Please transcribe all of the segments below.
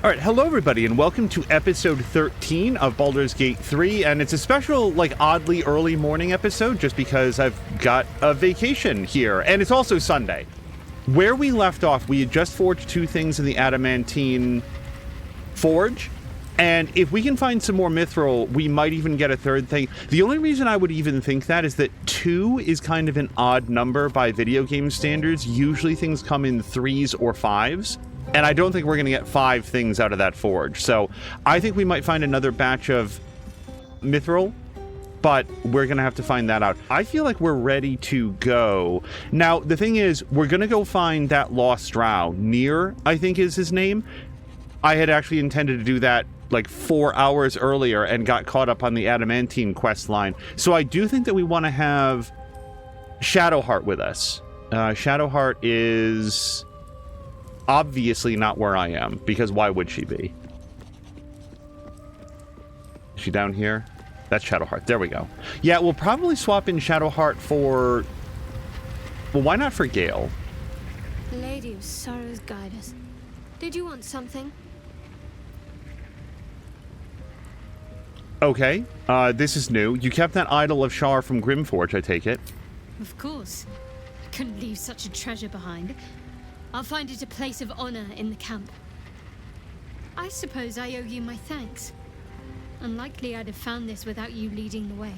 Alright, hello everybody, and welcome to episode 13 of Baldur's Gate 3, and it's a special, oddly early morning episode, just because I've got a vacation here, and it's also Sunday. Where we left off, we had just forged two things in the Adamantine Forge, and if we can find some more mithril, we might even get a third thing. The only reason I would even think that is that 2 is kind of an odd number by video game standards. Usually things come in 3s or 5s. And I don't think we're going to get 5 things out of that forge. So I think we might find another batch of mithril, but we're going to have to find that out. I feel like we're ready to go. Now, the thing is, we're going to go find that lost drow. Nere, I think is his name. I had actually intended to do that like 4 hours earlier and got caught up on the Adamantine quest line. So I do think that we want to have Shadowheart with us. Shadowheart is obviously not where I am, because why would she be? Is she down here? That's Shadowheart. There we go. Yeah, we'll probably swap in Shadowheart for... Well, why not for Gale? Lady of Sorrows, guide us. Did you want something? Okay, this is new. You kept that idol of Shar from Grimforge, I take it. Of course. I couldn't leave such a treasure behind. I'll find it a place of honor in the camp. I suppose I owe you my thanks. Unlikely I'd have found this without you leading the way.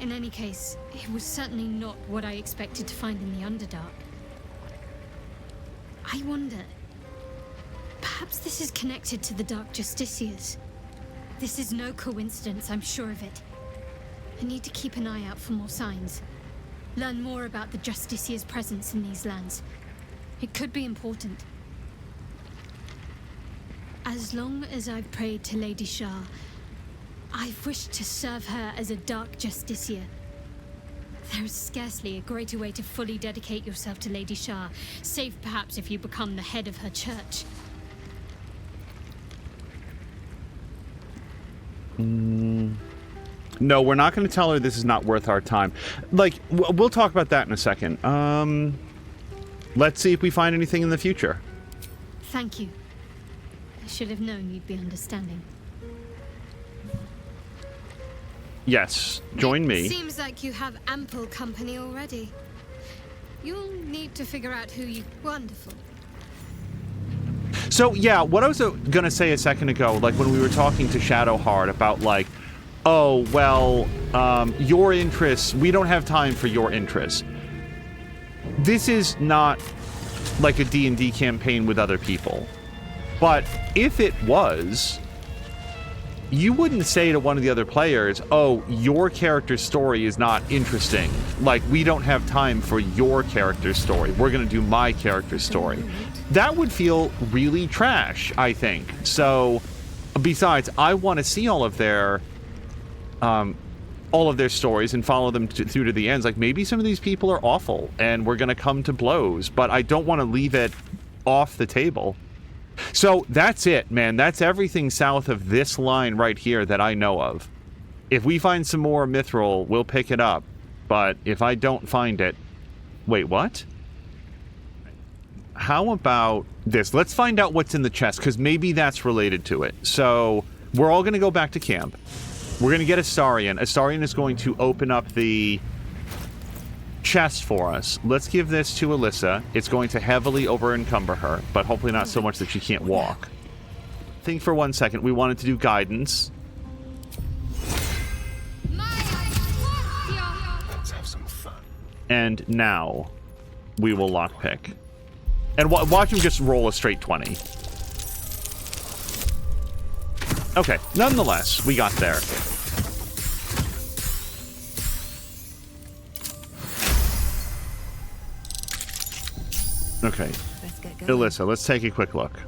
In any case, it was certainly not what I expected to find in the Underdark. I wonder... perhaps this is connected to the Dark Justiciars. This is no coincidence, I'm sure of it. I need to keep an eye out for more signs. Learn more about the Justiciars' presence in these lands. It could be important. As long as I've prayed to Lady Shar, I've wished to serve her as a Dark Justiciar. There is scarcely a greater way to fully dedicate yourself to Lady Shar, save perhaps if you become the head of her church. No, we're not going to tell her this is not worth our time. We'll talk about that in a second. Let's see if we find anything in the future. Thank you. I should have known you'd be understanding. Yes, join me. Seems like you have ample company already. You'll need to figure out who you... Wonderful. So, yeah, what I was going to say a second ago, when we were talking to Shadowheart about, oh, well, your interests, we don't have time for your interests. This is not like a D&D campaign with other people. But if it was, you wouldn't say to one of the other players, oh, your character's story is not interesting. We don't have time for your character's story. We're going to do my character's story. That would feel really trash, I think. So, besides, I want to see all of their stories and follow them through to the ends. Maybe some of these people are awful and we're going to come to blows, but I don't want to leave it off the table. So that's it, man. That's everything south of this line right here that I know of. If we find some more mithril, we'll pick it up. But if I don't find it... Wait, what? How about this? Let's find out what's in the chest, because maybe that's related to it. So we're all going to go back to camp. We're going to get Astarion. Astarion is going to open up the chest for us. Let's give this to Alyssa. It's going to heavily over-encumber her, but hopefully not so much that she can't walk. Think for 1 second. We wanted to do guidance. Let's have some fun. And now we will lockpick. And watch him just roll a straight 20. Okay, nonetheless, we got there. Okay, Alyssa, let's take a quick look.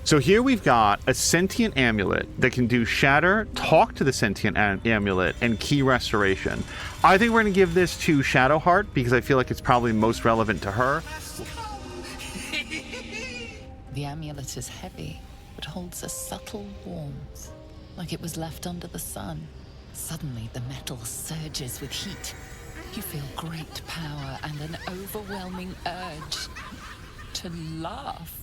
So here we've got a Sentient Amulet that can do Shatter, talk to the Sentient Amulet, and Key Restoration. I think we're going to give this to Shadowheart, because I feel like it's probably most relevant to her. The amulet is heavy, but holds a subtle warmth, like it was left under the sun. Suddenly, the metal surges with heat. You feel great power and an overwhelming urge to laugh.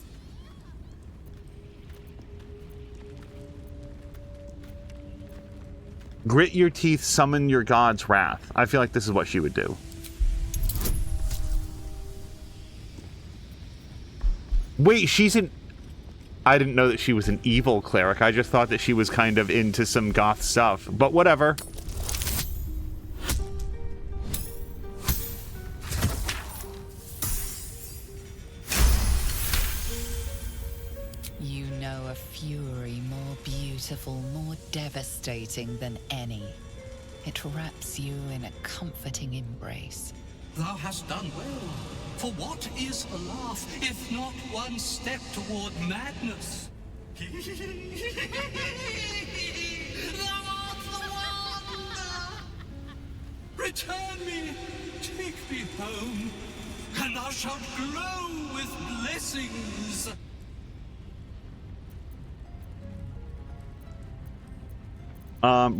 Grit your teeth, summon your god's wrath. I feel like this is what she would do. Wait, she's an... I didn't know that she was an evil cleric. I just thought that she was kind of into some goth stuff. But whatever. You know a fury more beautiful, more devastating than any. It wraps you in a comforting embrace. Thou hast done well. For what is a laugh, if not one step toward madness? Thou art the wonder! Return me, take me home, and thou shalt glow with blessings.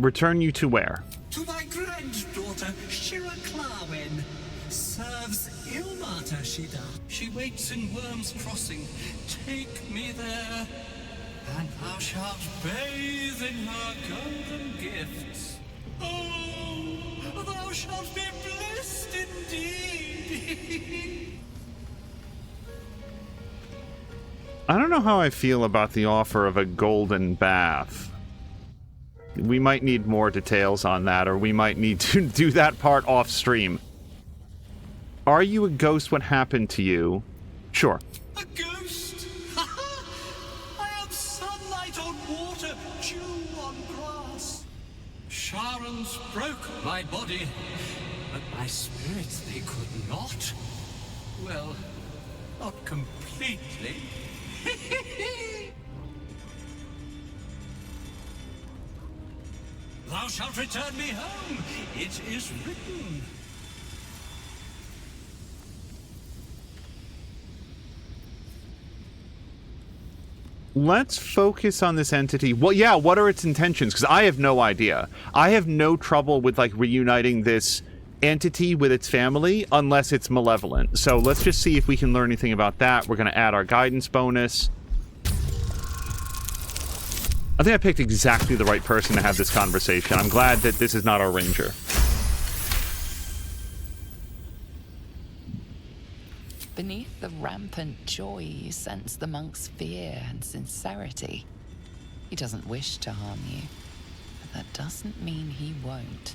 Return you to where? To thy granddaughter, Shira Clarwen. Serves Ilmater, she does. She waits in Worm's Crossing. Take me there, and thou shalt bathe in her golden gifts. Oh, thou shalt be blessed indeed. I don't know how I feel about the offer of a golden bath. We might need more details on that, or we might need to do that part off stream. Are you a ghost? What happened to you? Sure. A ghost? I am sunlight on water, dew on grass. Sharons broke my body, but my spirit they could not. Well, not completely. Thou shalt return me home. It is written. Let's focus on this entity. Well, yeah, what are its intentions? Because I have no idea. I have no trouble with, like, reuniting this entity with its family unless it's malevolent. So let's just see if we can learn anything about that. We're going to add our guidance bonus. I think I picked exactly the right person to have this conversation. I'm glad that this is not our ranger. Beneath the rampant joy, you sense the monk's fear and sincerity. He doesn't wish to harm you, but that doesn't mean he won't.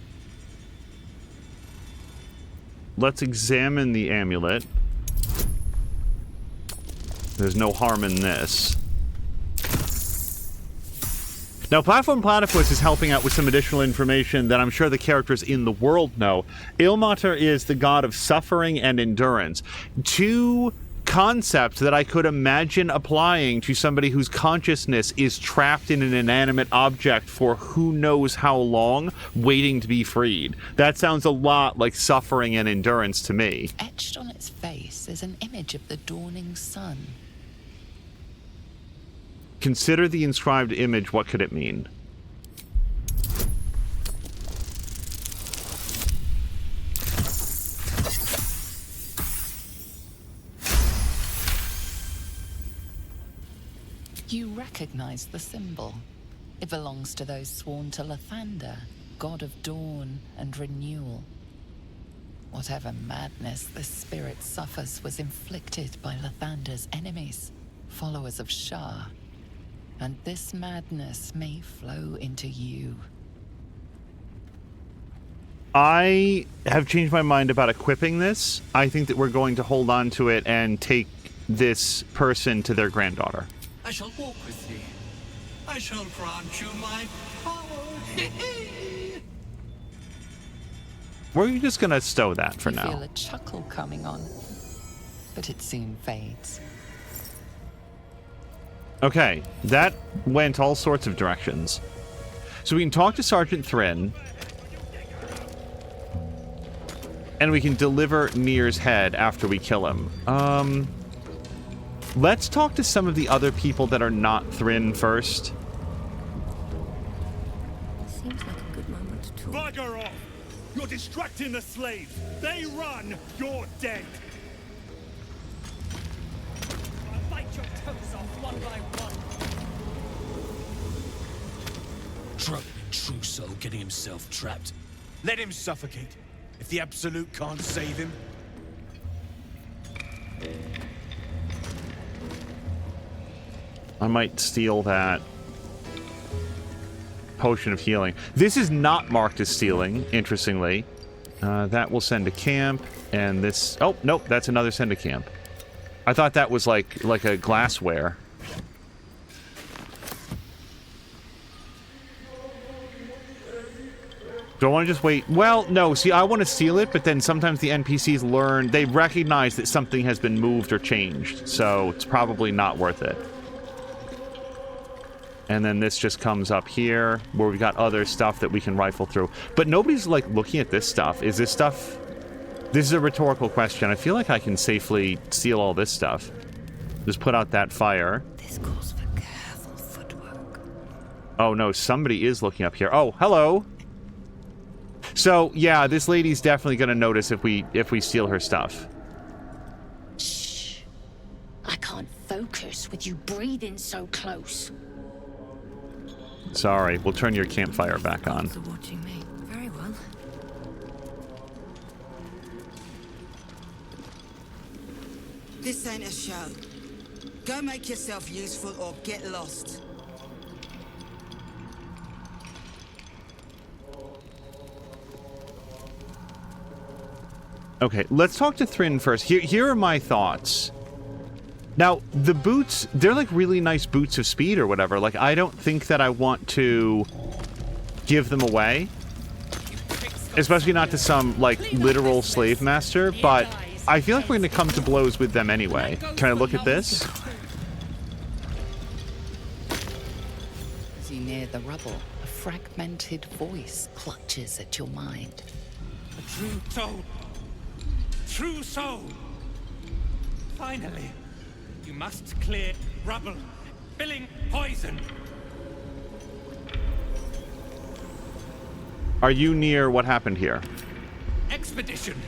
Let's examine the amulet. There's no harm in this. Now, Platform Platypus is helping out with some additional information that I'm sure the characters in the world know. Ilmater is the god of suffering and endurance. Two concepts that I could imagine applying to somebody whose consciousness is trapped in an inanimate object for who knows how long, waiting to be freed. That sounds a lot like suffering and endurance to me. Etched on its face is an image of the dawning sun. Consider the inscribed image. What could it mean? You recognize the symbol. It belongs to those sworn to Lathander, god of dawn and renewal. Whatever madness this spirit suffers was inflicted by Lathander's enemies, followers of Shah. And this madness may flow into you. I have changed my mind about equipping this. I think that we're going to hold on to it and take this person to their granddaughter. I shall walk with thee. I shall grant you my power. We're just going to stow that for You now. feel a chuckle coming on, but it soon fades. Okay, that went all sorts of directions. So we can talk to Sergeant Thrin. And we can deliver Nere's head after we kill him. Let's talk to some of the other people that are not Thrin first. Seems like a good moment to talk. Bugger off! You're distracting the slaves. They run, you're dead. I'll bite your toes off one by one. true soul getting himself trapped. Let him suffocate. If the Absolute can't save him. I might steal that potion of healing. This is not marked as stealing, interestingly. That will send to camp, and this... Oh, nope, that's another send to camp. I thought that was like a glassware. Do I want to just wait? Well, no. See, I want to steal it, but then sometimes the NPCs learn... They recognize that something has been moved or changed, so it's probably not worth it. And then this just comes up here, where we've got other stuff that we can rifle through. But nobody's, like, looking at this stuff. Is this stuff... This is a rhetorical question. I feel like I can safely steal all this stuff. Just put out that fire. This calls for careful footwork. Oh, no, somebody is looking up here. Oh, hello! So, yeah, this lady's definitely going to notice if we steal her stuff. Shh. I can't focus with you breathing so close. Sorry, we'll turn your campfire back on. They're watching me. Very well. This ain't a show. Go make yourself useful or get lost. Okay, let's talk to Thryn first. Here are my thoughts. Now, the boots, they're like really nice boots of speed or whatever. Like, I don't think that I want to give them away. Especially not to some, like, literal slave master, but I feel like we're going to come to blows with them anyway. Can I look at this? As you near the rubble, a fragmented voice clutches at your mind. True soul. True soul. Finally. You must clear rubble. Spilling poison. Are you near what happened here? Expedition.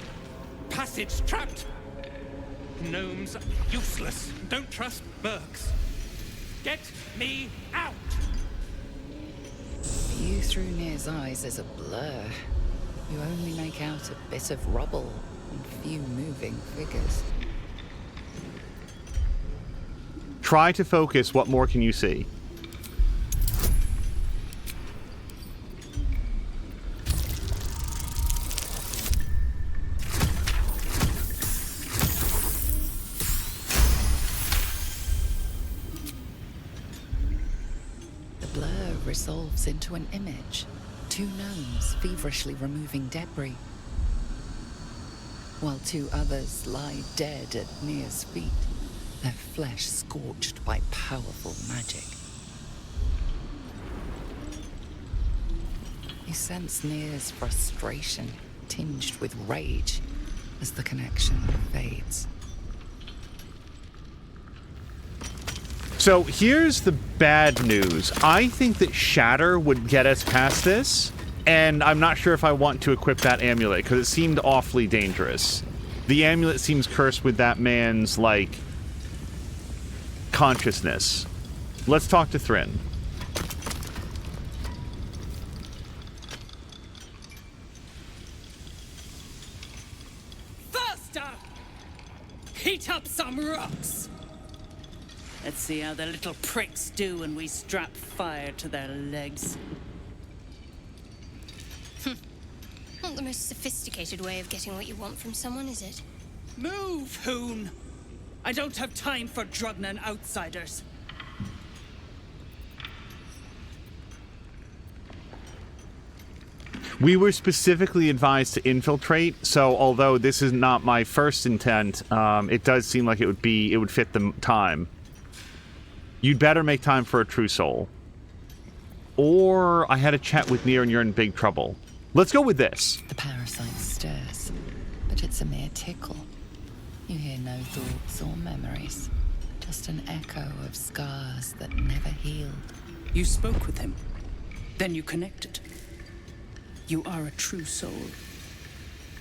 Passage trapped. Gnomes useless. Don't trust Burks. Get me out. View through Nere's eyes is a blur. You only make out a bit of rubble and few moving figures. Try to focus. What more can you see? The blur resolves into an image. Two gnomes feverishly removing debris, while two others lie dead at Nere's feet, their flesh scorched by powerful magic. You sense Nere's frustration, tinged with rage, as the connection fades. So here's the bad news. I think that Shatter would get us past this, and I'm not sure if I want to equip that amulet, because it seemed awfully dangerous. The amulet seems cursed with that man's, like, consciousness. Let's talk to Thryn. Faster! Heat up some rocks! Let's see how the little pricks do when we strap fire to their legs. Not the most sophisticated way of getting what you want from someone, is it? Move, Hoon! I don't have time for Drugnan outsiders. We were specifically advised to infiltrate, so although this is not my first intent, it does seem like it would fit the time. You'd better make time for a true soul. Or I had a chat with Nere and you're in big trouble. Let's go with this. The parasite stirs, but it's a mere tickle. You hear no thoughts or memories, just an echo of scars that never healed. You spoke with him. Then you connected. You are a true soul.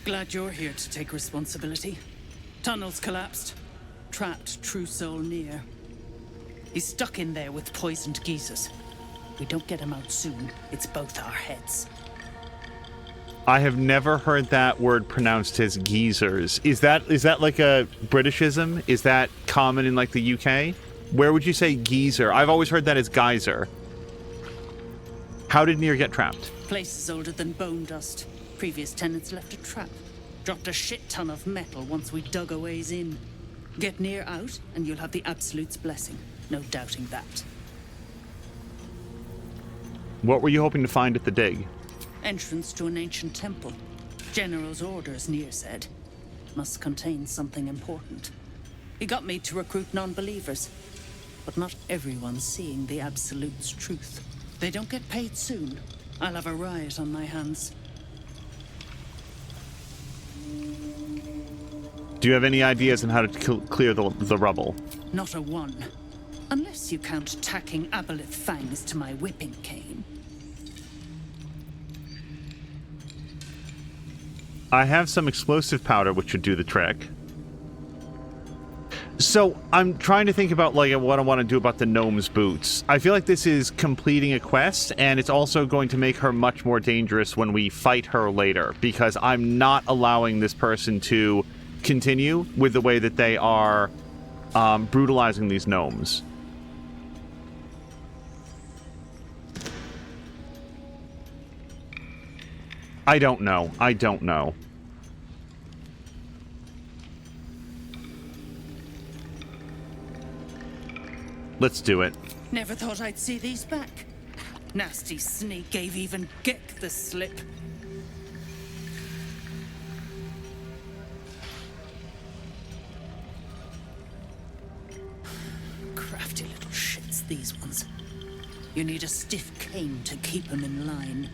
Glad you're here to take responsibility. Tunnels collapsed. Trapped true soul Nere. He's stuck in there with poisoned geezers. We don't get him out soon, it's both our heads. I have never heard that word pronounced as geezers. Is that like a Britishism? Is that common in like the UK? Where would you say geezer? I've always heard that as geyser. How did Nere get trapped? Place is older than bone dust. Previous tenants left a trap. Dropped a shit ton of metal once we dug a ways in. Get Nere out, and you'll have the Absolute's blessing. No doubting that. What were you hoping to find at the dig? Entrance to an ancient temple. General's orders, Nere said. Must contain something important. He got me to recruit non-believers. But not everyone's seeing the Absolute's truth. They don't get paid soon. I'll have a riot on my hands. Do you have any ideas on how to clear the rubble? Not a one. Unless you count tacking aboleth fangs to my whipping cane. I have some explosive powder which should do the trick. So, I'm trying to think about like what I want to do about the gnome's boots. I feel like this is completing a quest, and it's also going to make her much more dangerous when we fight her later, because I'm not allowing this person to continue with the way that they are brutalizing these gnomes. I don't know. I don't know. Let's do it. Never thought I'd see these back. Nasty sneak gave even Gek the slip. Crafty little shits, these ones. You need a stiff cane to keep them in line.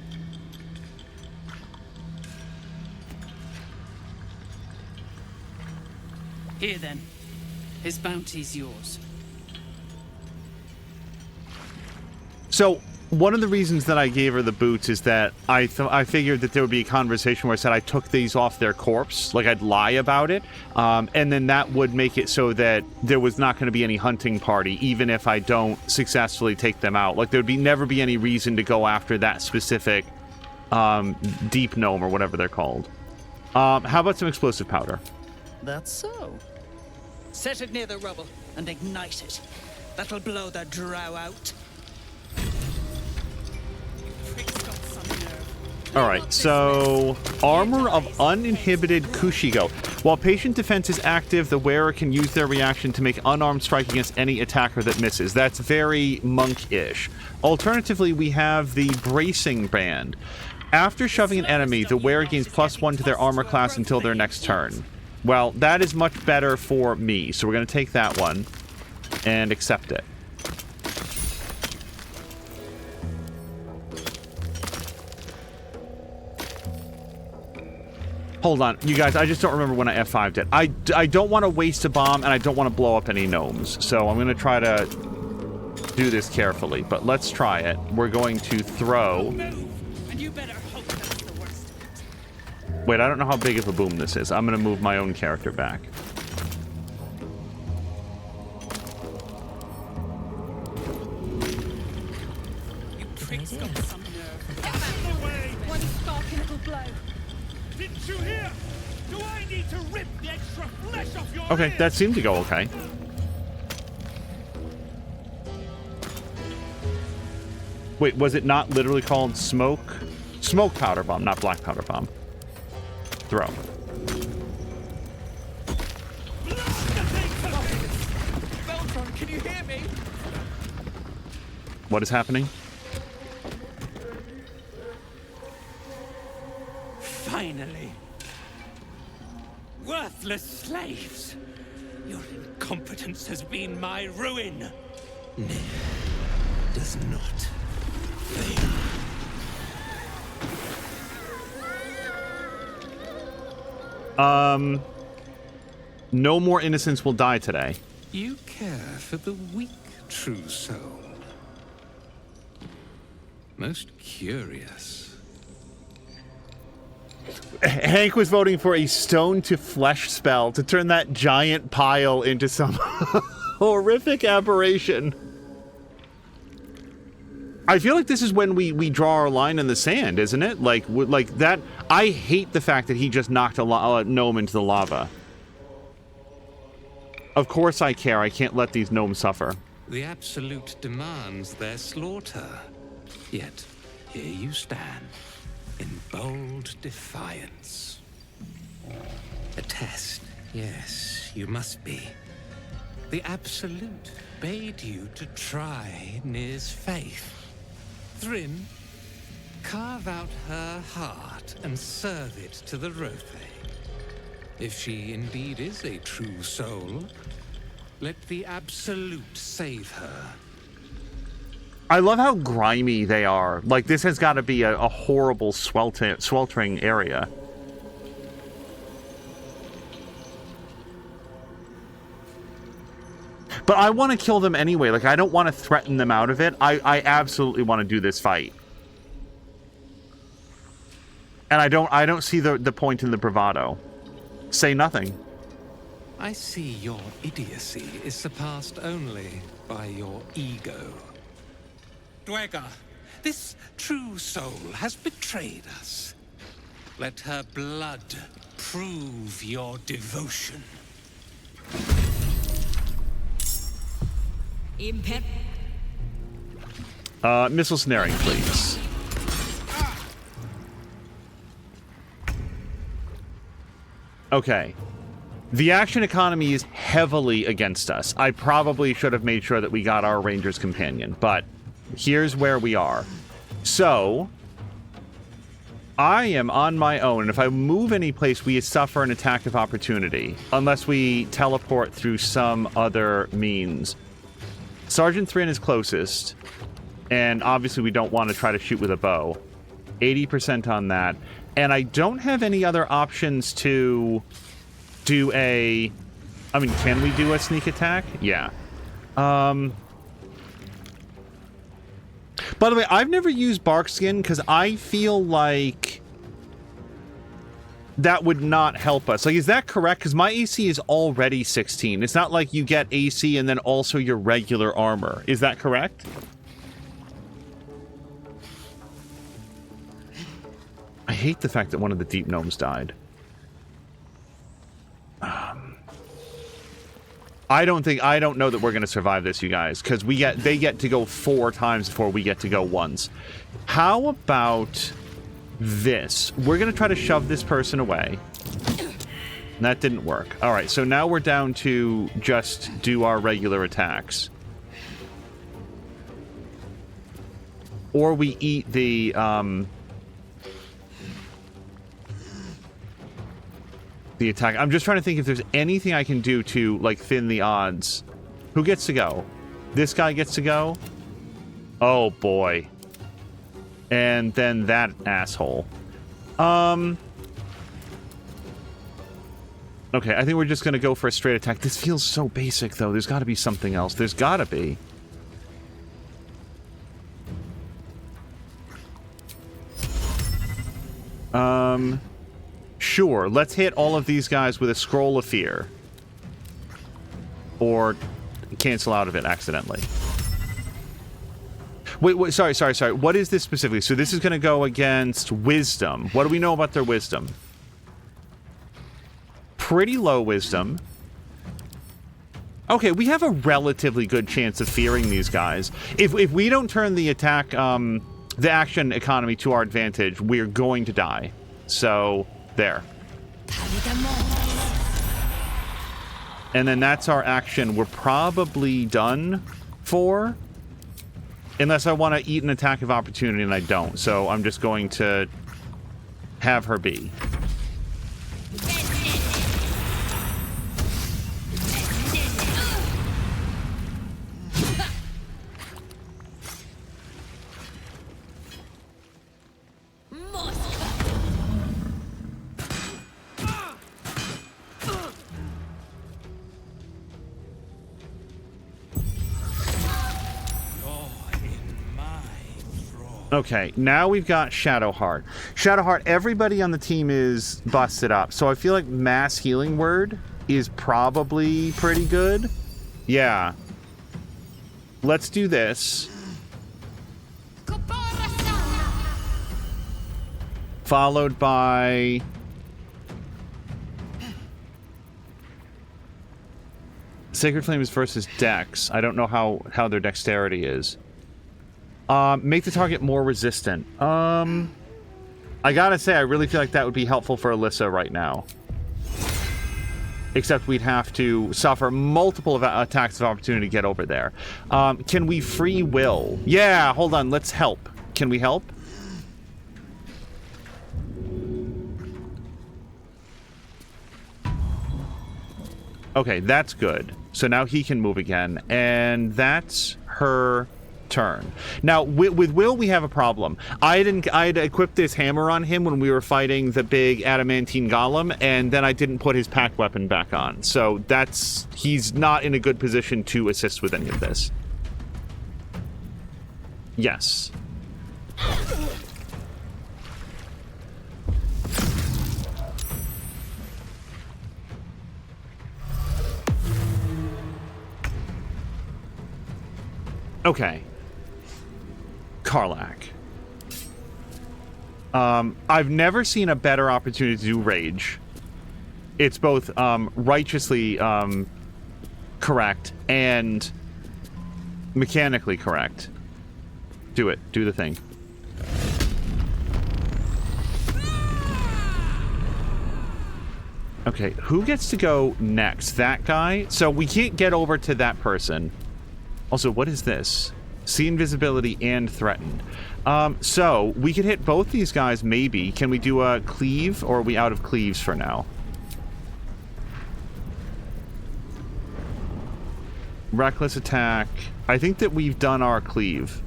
Here then. His bounty's yours. So, one of the reasons that I gave her the boots is that I figured that there would be a conversation where I said I took these off their corpse, like I'd lie about it, and then that would make it so that there was not going to be any hunting party, even if I don't successfully take them out. Like, there would never be any reason to go after that specific deep gnome or whatever they're called. How about some explosive powder? That's so. Set it near the rubble and ignite it. That'll blow the drow out. Alright, so Armor of Uninhibited Kushigo. While patient defense is active, the wearer can use their reaction to make unarmed strike against any attacker that misses. That's very monk-ish. Alternatively, we have the Bracing Band. After shoving an enemy, the wearer gains +1 to their armor class until their next turn. Well, that is much better for me, so we're going to take that one and accept it. Hold on, you guys, I just don't remember when I F5'd it. I don't want to waste a bomb, and I don't want to blow up any gnomes, so I'm going to try to do this carefully, but let's try it. We're going to throw... And you better hope that's the worst of it. Wait, I don't know how big of a boom this is. I'm going to move my own character back. You prick's got some nerve. Get back away! One sparky little blow. Didn't you hear? Do I need to rip the extra flesh off your Okay, ears? that seemed to go okay. Wait, was it not literally called smoke? Smoke powder bomb, not black powder bomb. Throw. Baldur, can you hear me? What is happening? Finally. Worthless slaves. Your incompetence has been my ruin. Nere does not fail. No more innocents will die today. You care for the weak, true soul. Most curious. Hank was voting for a stone to flesh spell to turn that giant pile into some horrific aberration. I feel like this is when we draw our line in the sand, isn't it? Like that. I hate the fact that he just knocked a gnome into the lava. Of course I care. I can't let these gnomes suffer. The Absolute demands their slaughter. Yet, here you stand, in bold defiance. A test, yes, you must be. The Absolute bade you to try Nere's faith. Thryn, carve out her heart and serve it to the Rothe. If she indeed is a true soul, let the Absolute save her. I love how grimy they are. Like, this has got to be a horrible sweltering area. But I want to kill them anyway. Like, I don't want to threaten them out of it. I absolutely want to do this fight. And I don't see the point in the bravado. Say nothing. I see your idiocy is surpassed only by your ego. Dwega, this true soul has betrayed us. Let her blood prove your devotion. Missile snaring, please. Okay. The action economy is heavily against us. I probably should have made sure that we got our Ranger's Companion, but here's where we are. So, I am on my own, and if I move any place, we suffer an attack of opportunity, unless we teleport through some other means. Sergeant Thryn is closest, and obviously we don't want to try to shoot with a bow. 80% on that. And I don't have any other options to do a... I mean, can we do a sneak attack? Yeah. By the way, I've never used Barkskin because I feel like that would not help us. Like, is that correct? Because my AC is already 16. It's not like you get AC and then also your regular armor. Is that correct? I hate the fact that one of the deep gnomes died. I don't know that we're going to survive this, you guys, because they get to go 4 times before we get to go once. How about this? We're going to try to shove this person away. That didn't work. All right, so now we're down to just do our regular attacks. Or we eat the attack. I'm just trying to think if there's anything I can do to, like, thin the odds. Who gets to go? This guy gets to go? Oh, boy. And then that asshole. Okay, I think we're just gonna go for a straight attack. This feels so basic, though. There's gotta be something else. There's gotta be. Sure, let's hit all of these guys with a Scroll of Fear. Or cancel out of it accidentally. Wait, sorry. What is this specifically? So this is going to go against Wisdom. What do we know about their Wisdom? Pretty low Wisdom. Okay, we have a relatively good chance of fearing these guys. If we don't turn the attack, the action economy to our advantage, we're going to die. So... there. And then that's our action. We're probably done for. Unless I want to eat an attack of opportunity, and I don't. So I'm just going to have her be. Okay, now we've got Shadowheart. Shadowheart, everybody on the team is busted up. So I feel like Mass Healing Word is probably pretty good. Yeah. Let's do this. followed by Sacred Flames versus Dex. I don't know how their dexterity is. Make the target more resistant. I gotta say, I really feel like that would be helpful for Alyssa right now. Except we'd have to suffer multiple attacks of opportunity to get over there. Can we free will? Yeah, hold on, let's help. Can we help? Okay, that's good. So now he can move again, and that's her turn. Now, with Will, we have a problem. I had equipped this hammer on him when we were fighting the big adamantine golem, and then I didn't put his pack weapon back on. So he's not in a good position to assist with any of this. Yes. Okay. Karlach. I've never seen a better opportunity to do rage. It's both righteously correct and mechanically correct. Do it. Do the thing. Okay, who gets to go next? That guy? So we can't get over to that person. Also, what is this? See invisibility and threatened. So we could hit both these guys, maybe. Can we do a cleave, or are we out of cleaves for now? Reckless attack. I think that we've done our cleave.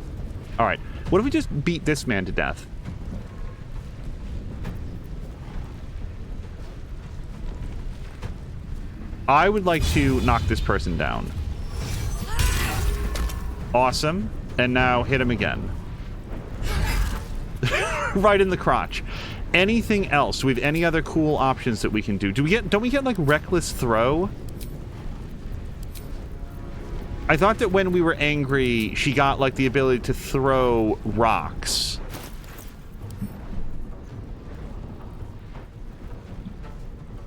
All right. What if we just beat this man to death? I would like to knock this person down. Awesome. And now hit him again. Right in the crotch. Anything else? Do we have any other cool options that we can do? Don't we get like reckless throw? I thought that when we were angry, she got like the ability to throw rocks.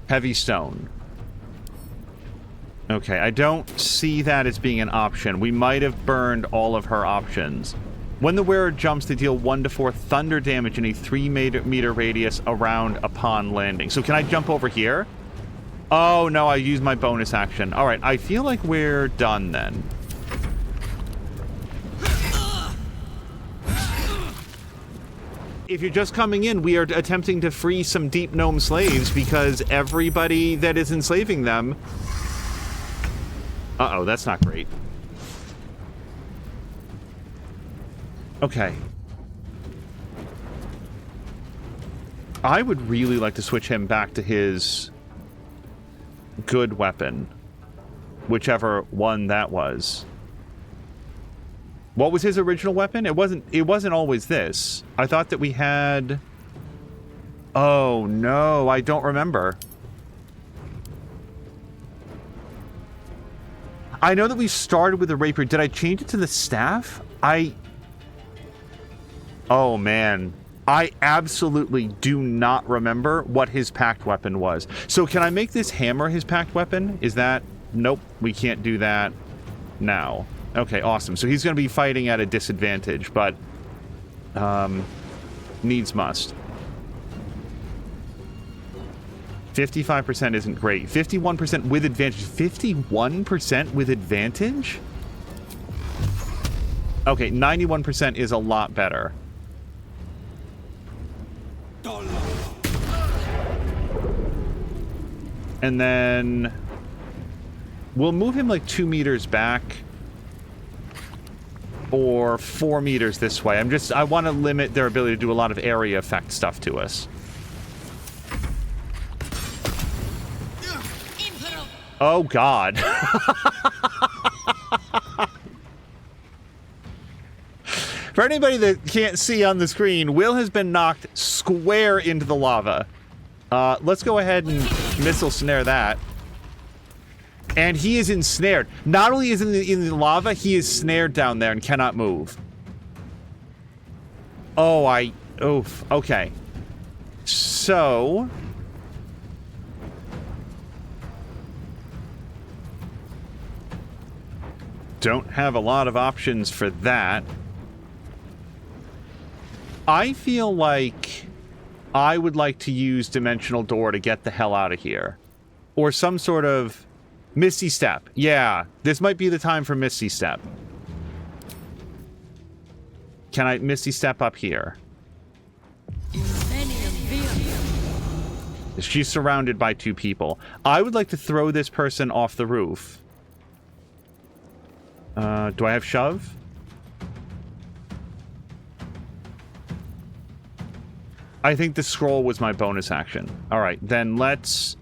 Heavy stone. Okay, I don't see that as being an option. We might have burned all of her options. When the wearer jumps, they deal 1 to 4 thunder damage in a 3-meter radius around upon landing. So can I jump over here? Oh, no, I used my bonus action. All right, I feel like we're done then. If you're just coming in, we are attempting to free some deep gnome slaves because everybody that is enslaving them... Uh-oh, that's not great. Okay. I would really like to switch him back to his good weapon. Whichever one that was. What was his original weapon? It wasn't always this. I thought that we had... Oh, no, I don't remember. I know that we started with the rapier. Did I change it to the staff? Oh, man. I absolutely do not remember what his packed weapon was. So can I make this hammer his packed weapon? Is that... Nope, we can't do that now. Okay, awesome. So he's going to be fighting at a disadvantage, but... needs must. 55% isn't great. 51% with advantage. 51% with advantage? Okay, 91% is a lot better. And then... We'll move him like 2 meters back. Or 4 meters this way. I want to limit their ability to do a lot of area effect stuff to us. Oh, God. For anybody that can't see on the screen, Will has been knocked square into the lava. Let's go ahead and missile snare that. And he is ensnared. Not only is he in the lava, he is snared down there and cannot move. Oh, oof. Okay. So... don't have a lot of options for that. I feel like I would like to use Dimensional Door to get the hell out of here. Or some sort of Misty Step. Yeah, this might be the time for Misty Step. Can I Misty Step up here? She's surrounded by 2 people. I would like to throw this person off the roof. Do I have shove? I think the scroll was my bonus action. All right, then let's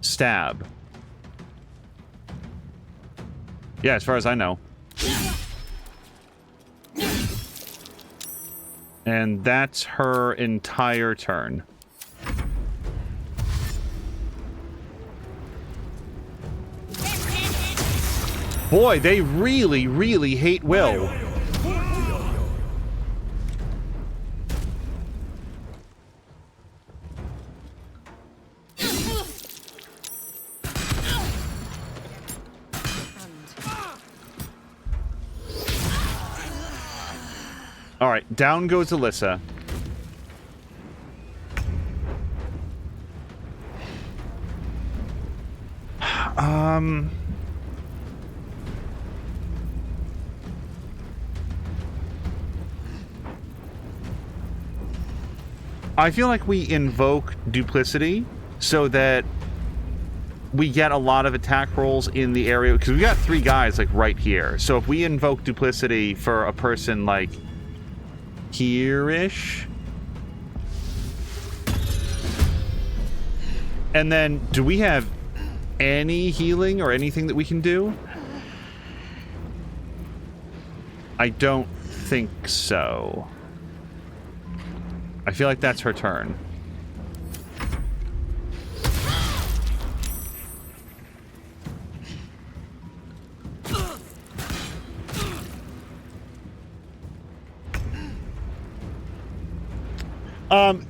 stab. Yeah, as far as I know. And that's her entire turn. Boy, they really, really hate Will. All right, down goes Alyssa. I feel like we invoke Duplicity so that we get a lot of attack rolls in the area, because we got 3 guys like right here. So if we invoke Duplicity for a person like here-ish, and then do we have any healing or anything that we can do? I don't think so. I feel like that's her turn.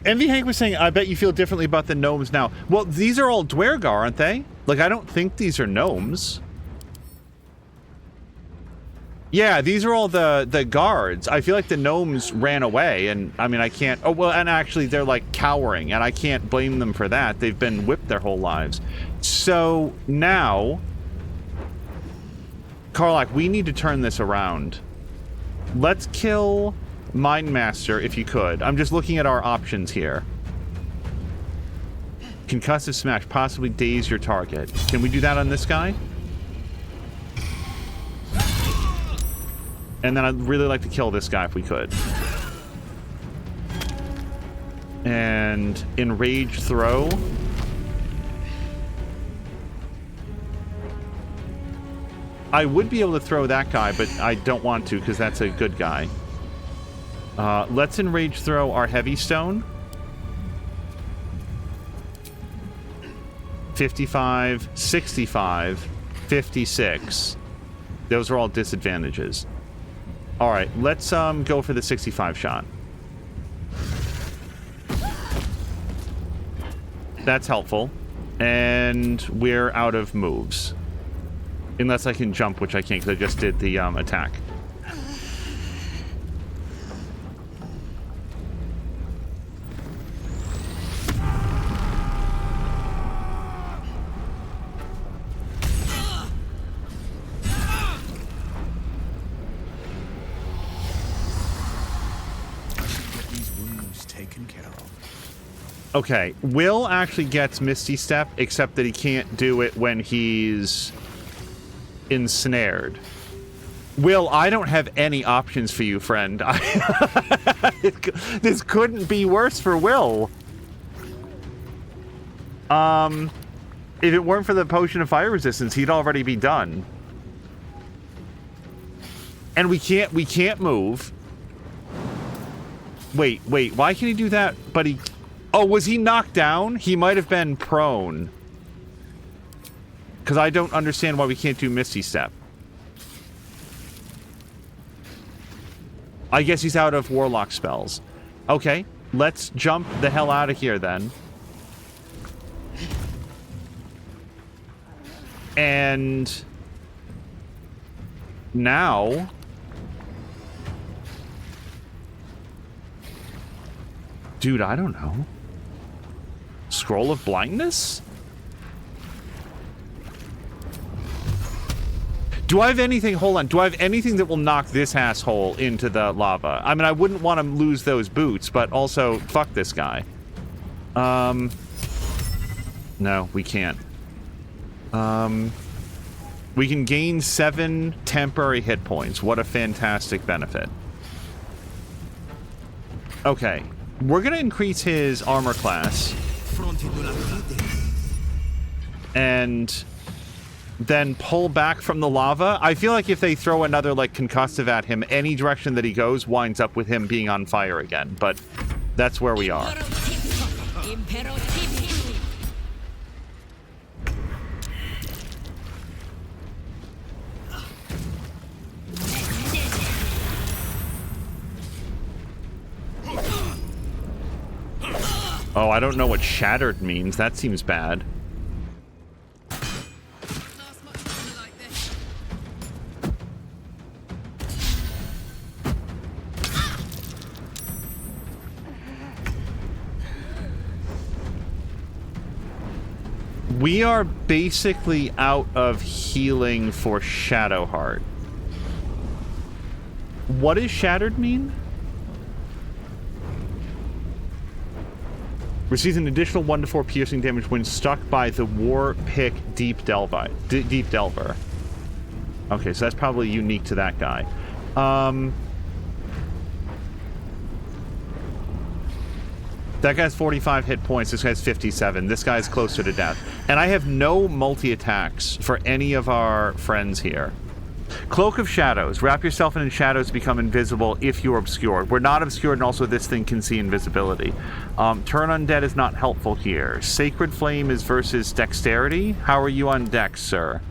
Envy Hank was saying, I bet you feel differently about the gnomes now. Well, these are all Dwergar, aren't they? Like, I don't think these are gnomes. Yeah, these are all the guards. I feel like the gnomes ran away, and I mean, I can't... Oh, well, and actually, they're like cowering, and I can't blame them for that. They've been whipped their whole lives. So now, Karlach, we need to turn this around. Let's kill Mindmaster, if you could. I'm just looking at our options here. Concussive Smash, possibly daze your target. Can we do that on this guy? And then I'd really like to kill this guy if we could. And Enrage Throw. I would be able to throw that guy, but I don't want to because that's a good guy. Let's Enrage Throw our Heavy Stone. 55, 65, 56. Those are all disadvantages. All right, let's go for the 65 shot. That's helpful. And we're out of moves. Unless I can jump, which I can't because I just did the attack. Okay, Will actually gets Misty Step, except that he can't do it when he's ensnared. Will, I don't have any options for you, friend. This couldn't be worse for Will. If it weren't for the Potion of Fire Resistance, he'd already be done. And we can't move. Wait, why can he do that? But he... Oh, was he knocked down? He might have been prone. Because I don't understand why we can't do Misty Step. I guess he's out of Warlock spells. Okay. let's jump the hell out of here then. And now dude, I don't know. Scroll of blindness? Do I have anything, hold on, do I have anything that will knock this asshole into the lava? I mean, I wouldn't want to lose those boots, but also, fuck this guy. No, we can't. We can gain 7 temporary hit points. What a fantastic benefit. Okay, we're gonna increase his armor class. And then pull back from the lava. I feel like if they throw another, like, concussive at him, any direction that he goes winds up with him being on fire again. But that's where we are. Oh, I don't know what shattered means. That seems bad. We are basically out of healing for Shadowheart. What does shattered mean? Receives an additional 1 to 4 piercing damage when stuck by the War Pick Deep Delver. Okay, so that's probably unique to that guy. That guy's 45 hit points. This guy's 57. This guy's closer to death. And I have no multi-attacks for any of our friends here. Cloak of Shadows. Wrap yourself in shadows to become invisible if you're obscured. We're not obscured, and also this thing can see invisibility. Turn Undead is not helpful here. Sacred Flame is versus Dexterity. How are you on Dex, sir?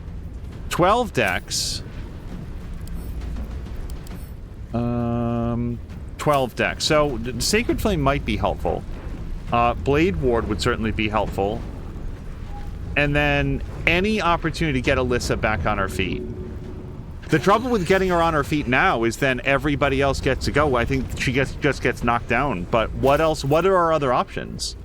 12 Dex. 12 Dex. So, Sacred Flame might be helpful. Blade Ward would certainly be helpful. And then any opportunity to get Alyssa back on her feet. The trouble with getting her on her feet now is then everybody else gets to go. I think she just gets knocked down. But what else? What are our other options?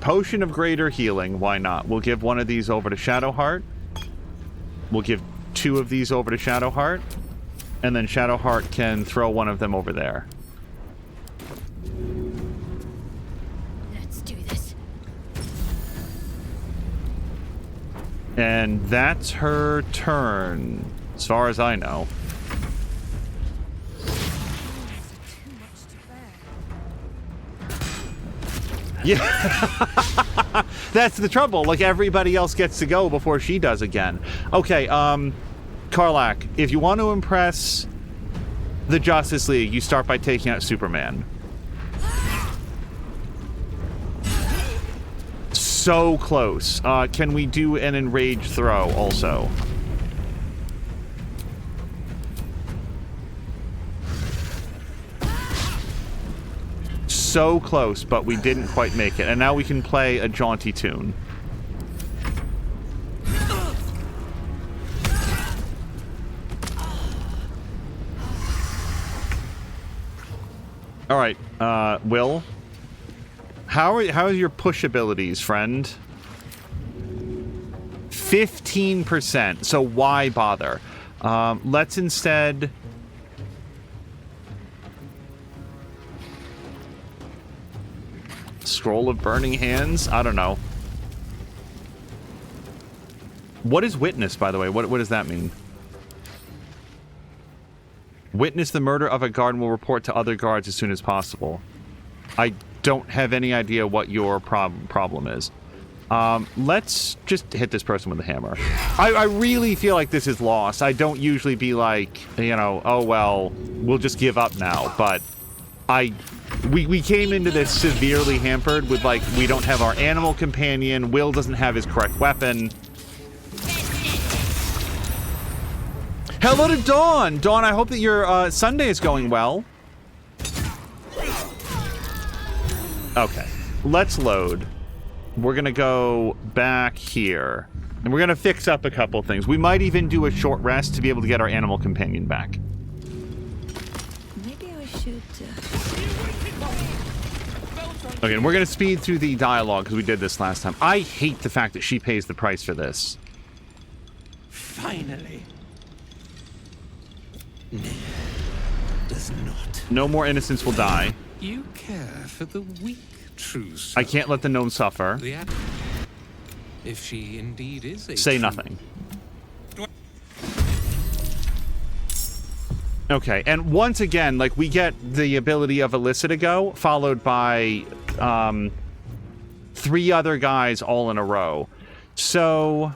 Potion of Greater Healing. Why not? We'll give one of these over to Shadowheart. We'll give 2 of these over to Shadowheart. And then Shadowheart can throw one of them over there. Let's do this. And that's her turn, as far as I know. Yeah. That's the trouble. Like, everybody else gets to go before she does again. Okay, Karlach, if you want to impress the Justice League, you start by taking out Superman. So close. Can we do an enraged throw also? So close, but we didn't quite make it. And now we can play a jaunty tune. All right, Will. How are your push abilities, friend? 15%. So why bother? Let's instead. Scroll of Burning Hands? I don't know. What is witness, by the way? What does that mean? Witness the murder of a guard and will report to other guards as soon as possible. I don't have any idea what your problem is. Let's just hit this person with a hammer. I really feel like this is lost. I don't usually be like, you know, oh well, we'll just give up now. But we came into this severely hampered with, like, we don't have our animal companion. Will doesn't have his correct weapon. Hello to Dawn! Dawn, I hope that your Sunday is going well. Okay, let's load. We're gonna go back here. And we're gonna fix up a couple things. We might even do a short rest to be able to get our animal companion back. Maybe I should... Okay, and we're gonna speed through the dialogue because we did this last time. I hate the fact that she pays the price for this. Finally. Does not. No more innocents will die. You care for the weak, true. I can't let the gnome suffer. If she indeed is a Say nothing. Okay, and once again, like, we get the ability of Alyssa to go, followed by 3 other guys all in a row. So...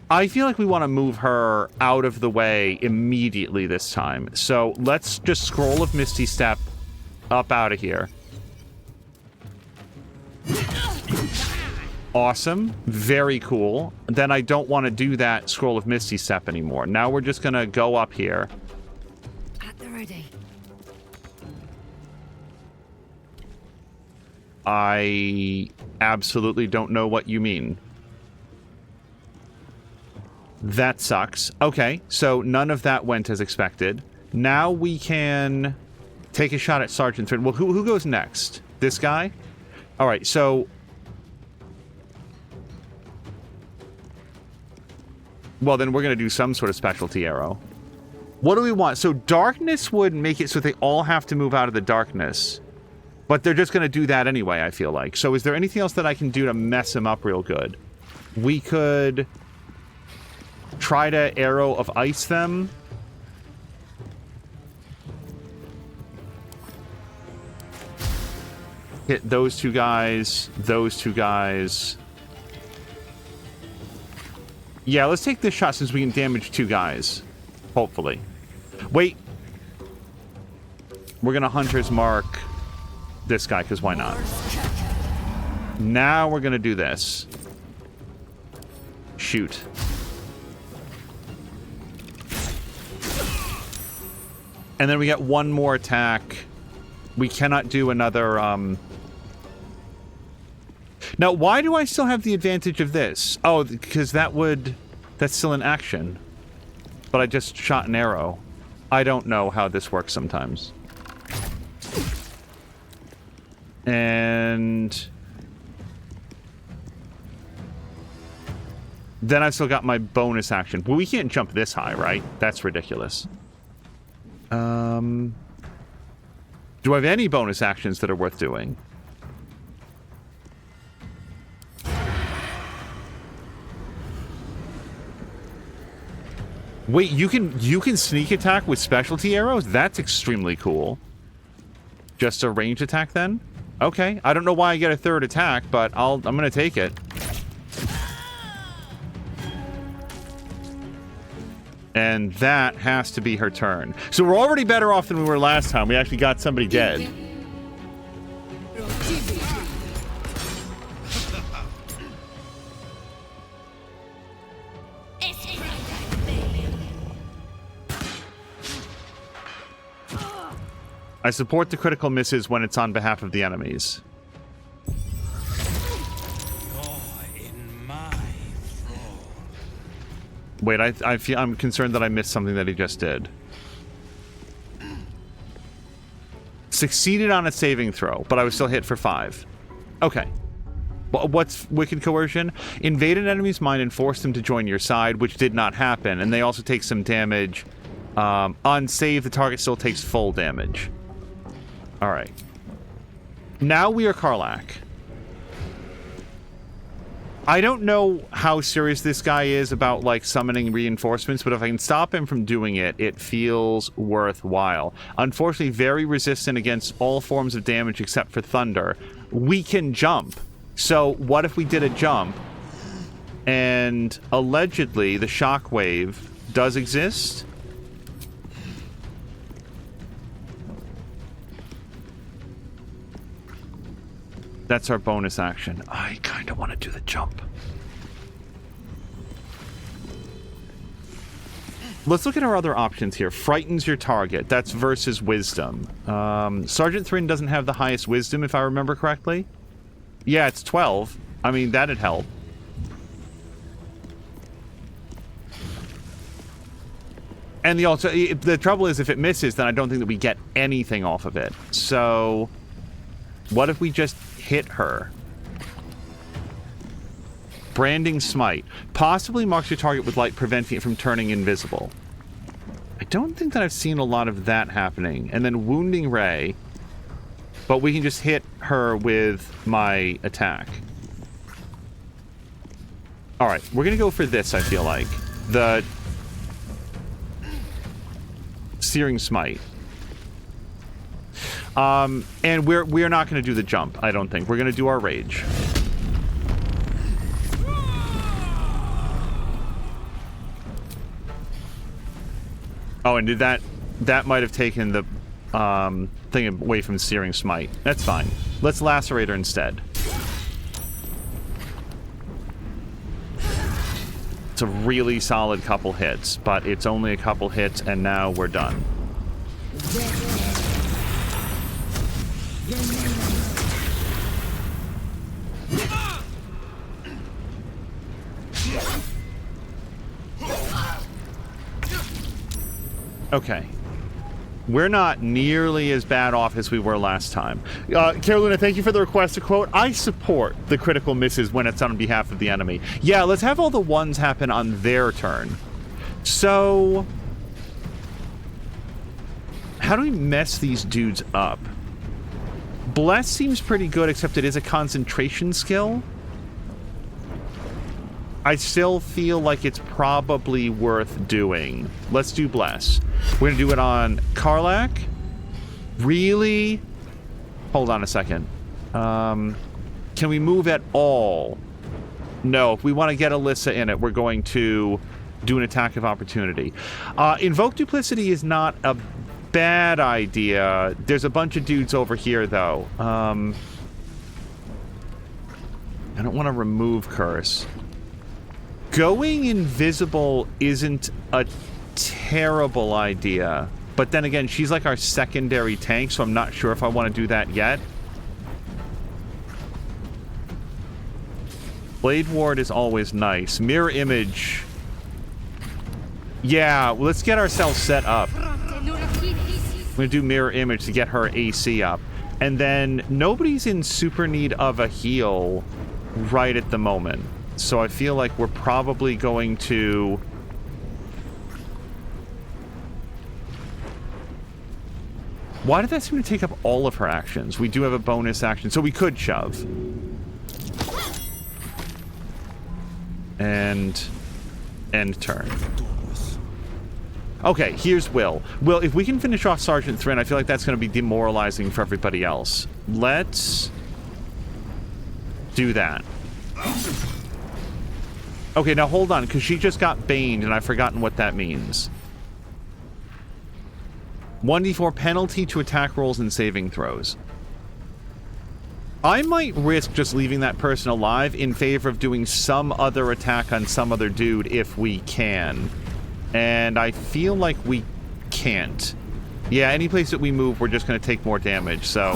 I feel like we want to move her out of the way immediately this time. So let's just Scroll of Misty Step up out of here. Awesome. Very cool. Then I don't want to do that Scroll of Misty Step anymore. Now we're just going to go up here. At the ready. I absolutely don't know what you mean. That sucks. Okay, so none of that went as expected. Now we can take a shot at Sergeant Thrin. Well, who goes next? This guy? All right, so... Well, then we're going to do some sort of specialty arrow. What do we want? So darkness would make it so they all have to move out of the darkness. But they're just going to do that anyway, I feel like. So is there anything else that I can do to mess them up real good? We could... try to Arrow of Ice them. Hit those 2 guys, those 2 guys. Yeah, let's take this shot since we can damage 2 guys. Hopefully. Wait. We're gonna Hunter's Mark this guy, because why not? Now we're gonna do this. Shoot. And then we get 1 more attack. We cannot do another, Now, why do I still have the advantage of this? Oh, because that's still in action. But I just shot an arrow. I don't know how this works sometimes. And... then I've still got my bonus action. Well, we can't jump this high, right? That's ridiculous. Do I have any bonus actions that are worth doing? Wait, you can sneak attack with specialty arrows? That's extremely cool. Just a range attack then? Okay, I don't know why I get a 3rd attack, but I'm gonna take it. And that has to be her turn. So we're already better off than we were last time. We actually got somebody dead. I support the critical misses when it's on behalf of the enemies. Wait, I'm concerned that I missed something that he just did. Succeeded on a saving throw, but I was still hit for 5. Okay. What's Wicked Coercion? Invade an enemy's mind and force them to join your side, which did not happen, and they also take some damage. On save, the target still takes full damage. Alright. Now we are Karlach. I don't know how serious this guy is about, like, summoning reinforcements, but if I can stop him from doing it, it feels worthwhile. Unfortunately, very resistant against all forms of damage except for thunder. We can jump. So, what if we did a jump? And allegedly, the shockwave does exist? That's our bonus action. I kind of want to do the jump. Let's look at our other options here. Frightens your target. That's versus wisdom. Sergeant Thrin doesn't have the highest wisdom, if I remember correctly. Yeah, it's 12. I mean, that'd help. And the trouble is, if it misses, then I don't think that we get anything off of it. So, what if we just hit her? Branding Smite. Possibly marks your target with light, preventing it from turning invisible. I don't think that I've seen a lot of that happening. And then Wounding Ray. But we can just hit her with my attack. Alright, we're going to go for this, I feel like. The Searing Smite. And we're not going to do the jump, I don't think. We're going to do our rage. Oh, and did that might have taken the thing away from Searing Smite. That's fine. Let's lacerate her instead. It's a really solid couple hits, but it's only a couple hits, and now we're done. Okay. We're not nearly as bad off as we were last time. Carolina, thank you for the request to quote. I support the critical misses when it's on behalf of the enemy. Yeah, let's have all the ones happen on their turn. So, how do we mess these dudes up? Bless seems pretty good, except it is a concentration skill. I still feel like it's probably worth doing. Let's do Bless. We're going to do it on Karlach. Really? Hold on a second. Can we move at all? No. If we want to get Alyssa in it, we're going to do an attack of opportunity. Invoke Duplicity is not a bad idea. There's a bunch of dudes over here, though. I don't want to remove Curse. Going invisible isn't a terrible idea. But then again, she's like our secondary tank, so I'm not sure if I want to do that yet. Blade Ward is always nice. Mirror Image. Yeah, let's get ourselves set up. I'm going to do Mirror Image to get her AC up. And then nobody's in super need of a heal right at the moment. So I feel like we're probably going to... Why did that seem to take up all of her actions? We do have a bonus action, so we could shove. And end turn. Okay, here's Will. Will, if we can finish off Sergeant Thrin, I feel like that's going to be demoralizing for everybody else. Let's do that. Okay, now hold on, because she just got baned, and I've forgotten what that means. 1d4 penalty to attack rolls and saving throws. I might risk just leaving that person alive in favor of doing some other attack on some other dude if we can. And I feel like we can't. Yeah, any place that we move, we're just going to take more damage, so...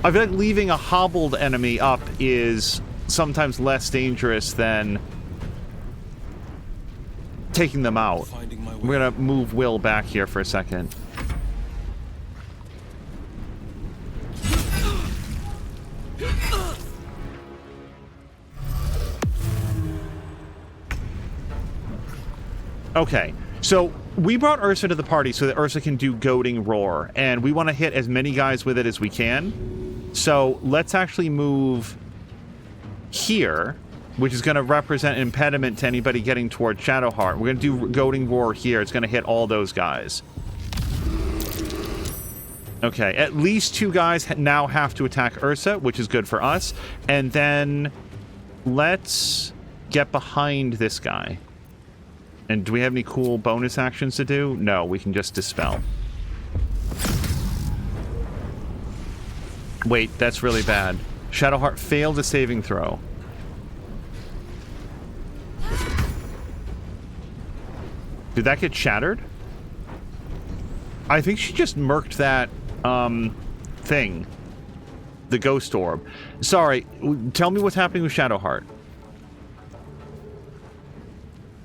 I feel like leaving a hobbled enemy up is sometimes less dangerous than taking them out. We're going to move Will back here for a second. Okay, so we brought Ursa to the party so that Ursa can do Goading Roar, and we want to hit as many guys with it as we can. So let's actually move here, which is going to represent an impediment to anybody getting toward Shadowheart. We're going to do Goading Roar here. It's going to hit all those guys. Okay, at least 2 guys now have to attack Ursa, which is good for us. And then let's get behind this guy. And do we have any cool bonus actions to do? No, we can just Dispel. Wait, that's really bad. Shadowheart failed a saving throw. Did that get shattered? I think she just murked that, thing. The ghost orb. Sorry, tell me what's happening with Shadowheart.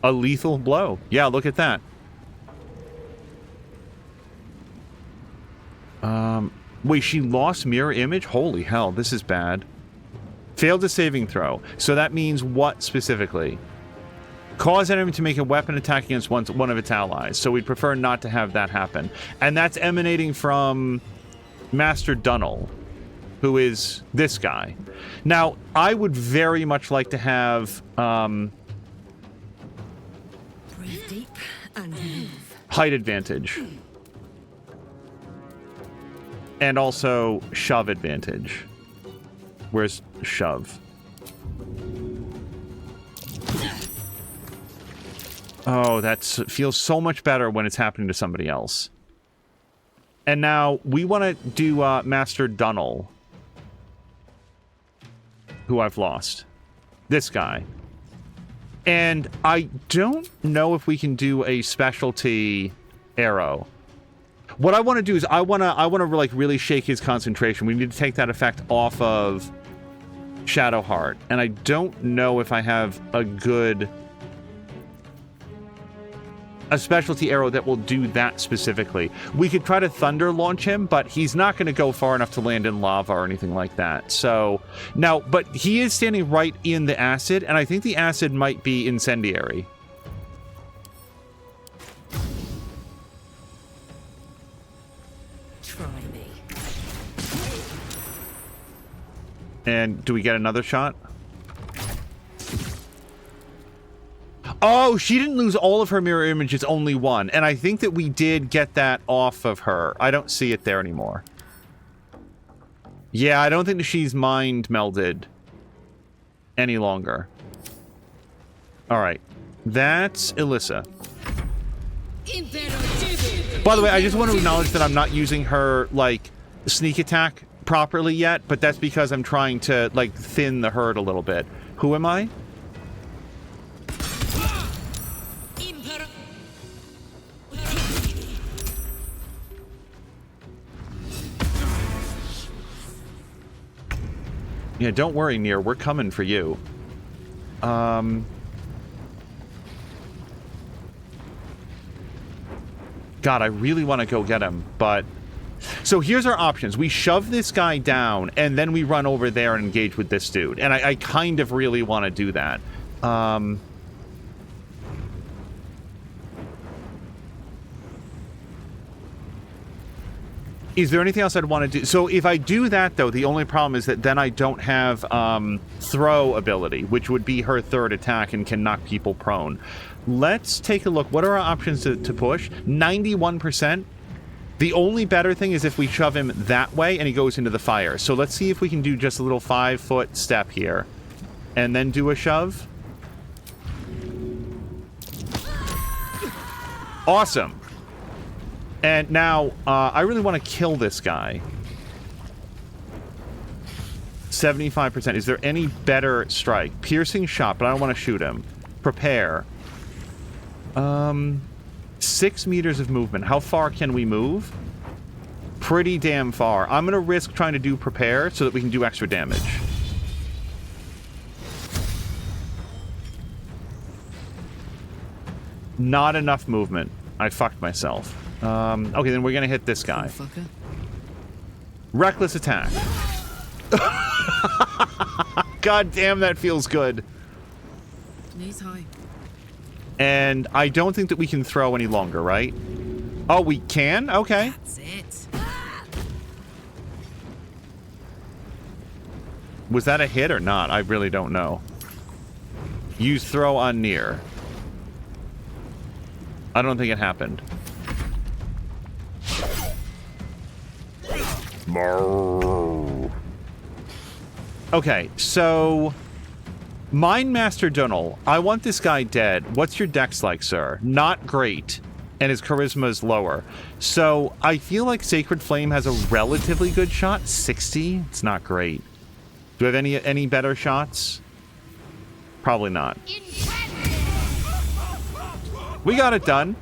A lethal blow. Yeah, look at that. Wait, she lost mirror image? Holy hell, this is bad. Failed a saving throw. So that means what specifically? Cause enemy to make a weapon attack against one of its allies. So we'd prefer not to have that happen. And that's emanating from Master Dunnel, who is this guy. Now, I would very much like to have Breathe deep and move. height advantage. And also shove advantage. Where's shove? Oh, that feels so much better when it's happening to somebody else. And now we want to do Master Dunnel, who I've lost. This guy. And I don't know if we can do a specialty arrow. What I want to do is I want to like really shake his concentration. We need to take that effect off of Shadowheart, and I don't know if I have a specialty arrow that will do that specifically. We could try to thunder launch him, but he's not going to go far enough to land in lava or anything like that. So now, but he is standing right in the acid, and I think the acid might be incendiary. Try me. And do we get another shot? Oh, she didn't lose all of her mirror images, only one. And I think that we did get that off of her. I don't see it there anymore. Yeah, I don't think that she's mind melded any longer. Alright. That's Alyssa. By the way, I just want to acknowledge that I'm not using her, like, sneak attack properly yet, but that's because I'm trying to, like, thin the herd a little bit. Who am I? Yeah, don't worry, Nere. We're coming for you. God, I really want to go get him, but... So here's our options. We shove this guy down, and then we run over there and engage with this dude. And I kind of really want to do that. Is there anything else I'd want to do? So if I do that, though, the only problem is that then I don't have throw ability, which would be her third attack and can knock people prone. Let's take a look. What are our options to push? 91%. The only better thing is if we shove him that way and he goes into the fire. So let's see if we can do just a little 5-foot step here. And then do a shove. Awesome. And now, I really want to kill this guy. 75%. Is there any better strike? Piercing shot, but I don't want to shoot him. Prepare. 6 meters of movement. How far can we move? Pretty damn far. I'm going to risk trying to do prepare so that we can do extra damage. Not enough movement. I fucked myself. Okay, then we're going to hit this guy. Reckless attack. God damn, that feels good. Knees high. And I don't think that we can throw any longer, right? Oh, we can? Okay. That's it. Was that a hit or not? I really don't know. Use throw on Nere. I don't think it happened. Okay, so... Mine Master Dunnel, I want this guy dead. What's your dex like, sir? Not great. And his charisma is lower. So, I feel like Sacred Flame has a relatively good shot. 60? It's not great. Do I have any better shots? Probably not. We got it done.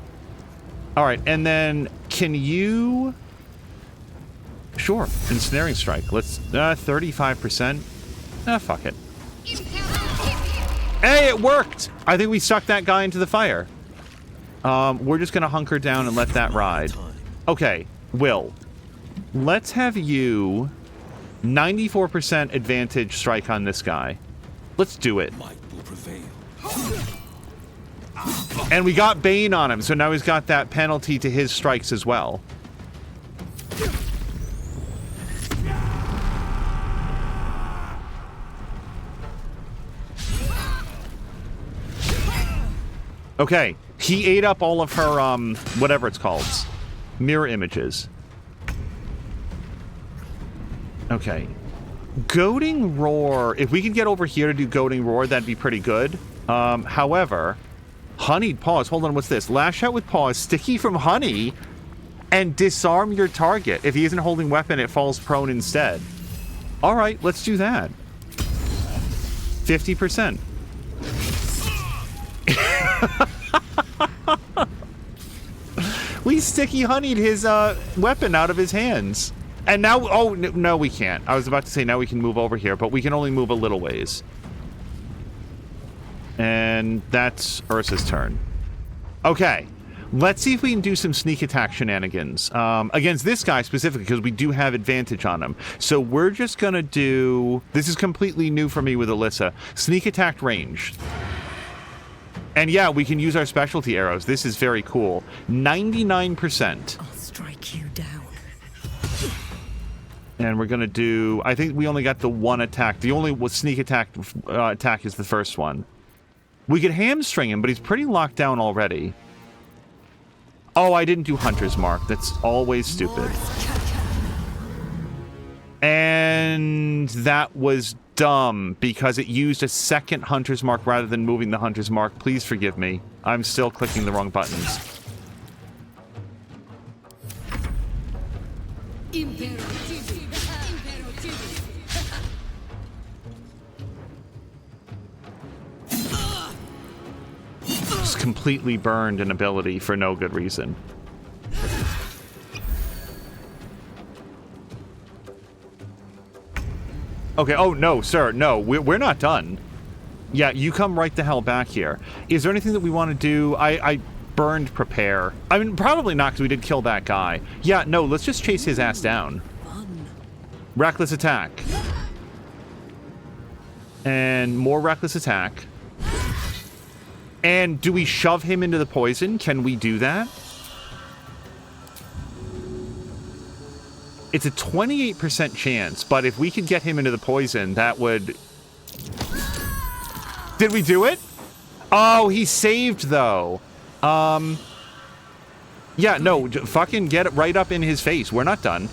All right, and then can you... Sure, ensnaring strike. Let's 35%. Fuck it. Hey, it worked. I think we sucked that guy into the fire. We're just gonna hunker down and let that ride. Okay, Will. Let's have you 94% advantage strike on this guy. Let's do it. And we got Bane on him, so now he's got that penalty to his strikes as well. Okay, he ate up all of her, whatever it's called. Mirror images. Okay. Goading Roar. If we could get over here to do Goading Roar, that'd be pretty good. However, Honeyed Paws. Hold on, what's this? Lash out with paws, sticky from honey, and disarm your target. If he isn't holding weapon, it falls prone instead. All right, let's do that. 50%. We sticky honeyed his weapon out of his hands. And now, oh, no, we can't. I was about to say now we can move over here, but we can only move a little ways. And that's Ursa's turn. Okay, let's see if we can do some sneak attack shenanigans against this guy specifically, because we do have advantage on him. So we're just going to do... This is completely new for me with Alyssa. Sneak attack range. And yeah, we can use our specialty arrows. This is very cool. 99%. I'll strike you down. And we're going to do... I think we only got the one attack. The only sneak attack attack is the first one. We could hamstring him, but he's pretty locked down already. Oh, I didn't do Hunter's Mark. That's always stupid. And that was dumb because it used a second Hunter's Mark rather than moving the Hunter's Mark. Please forgive me. I'm still clicking the wrong buttons. Just completely burned an ability for no good reason. Okay, oh no, sir, no, we're not done. Yeah, you come right the hell back here. Is there anything that we want to do? I burned prepare. I mean, probably not, because we did kill that guy. Yeah, no, let's just chase his ass down. Reckless attack. And more reckless attack. And do we shove him into the poison? Can we do that? It's a 28% chance, but if we could get him into the poison, that would... Did we do it? Oh, he saved, though. Yeah, no, fucking get it right up in his face. We're not done.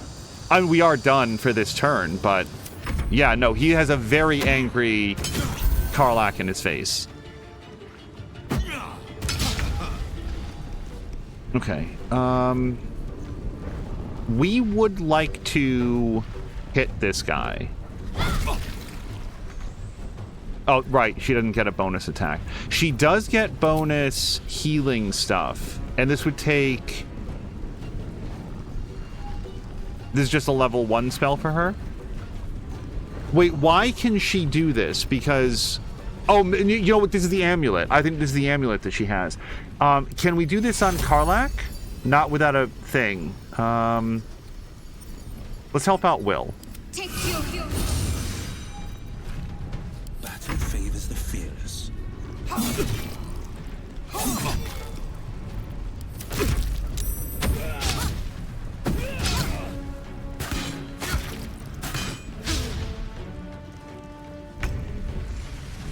I mean, we are done for this turn, but... Yeah, no, he has a very angry Karlach in his face. Okay, we would like to hit this guy. Oh, right, she doesn't get a bonus attack. She does get bonus healing stuff, and this would take... This is just a level 1 spell for her? Wait, why can she do this? Because... Oh, you know what? This is the amulet. I think this is the amulet that she has. Can we do this on Karlach? Not without a thing. Let's help out Will. Battle favors the fearless.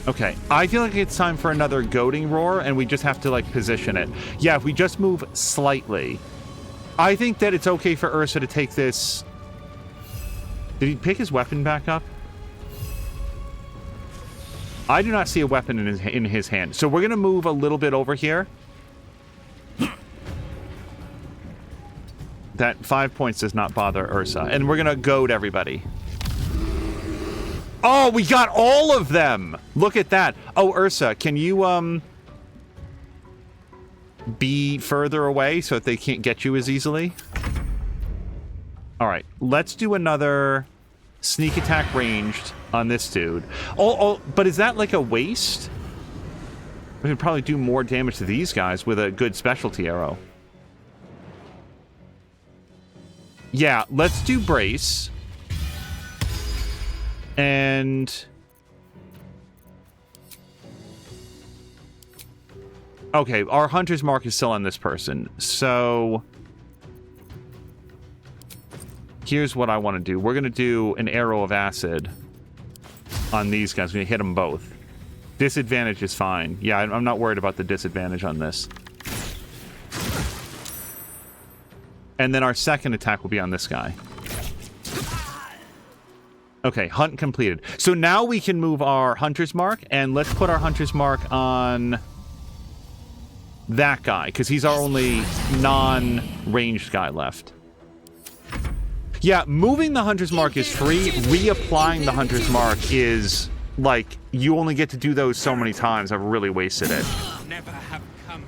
Okay, I feel like it's time for another goading roar, and we just have to, like, position it. Yeah, if we just move slightly. I think that it's okay for Ursa to take this... Did he pick his weapon back up? I do not see a weapon in his hand. So we're going to move a little bit over here. That 5 points does not bother Ursa. And we're going to goad everybody. Oh, we got all of them! Look at that. Oh, Ursa, can you, be further away so that they can't get you as easily. All right, let's do another sneak attack ranged on this dude. Oh, but is that like a waste? We could probably do more damage to these guys with a good specialty arrow. Yeah, let's do brace. And... okay, our hunter's mark is still on this person. So... here's what I want to do. We're going to do an arrow of acid on these guys. We're going to hit them both. Disadvantage is fine. Yeah, I'm not worried about the disadvantage on this. And then our second attack will be on this guy. Okay, hunt completed. So now we can move our hunter's mark, and let's put our hunter's mark on that guy, because he's our only non-ranged guy left. Yeah, moving the hunter's mark is free. Reapplying the hunter's mark is, like, you only get to do those so many times. I've really wasted it. Never have come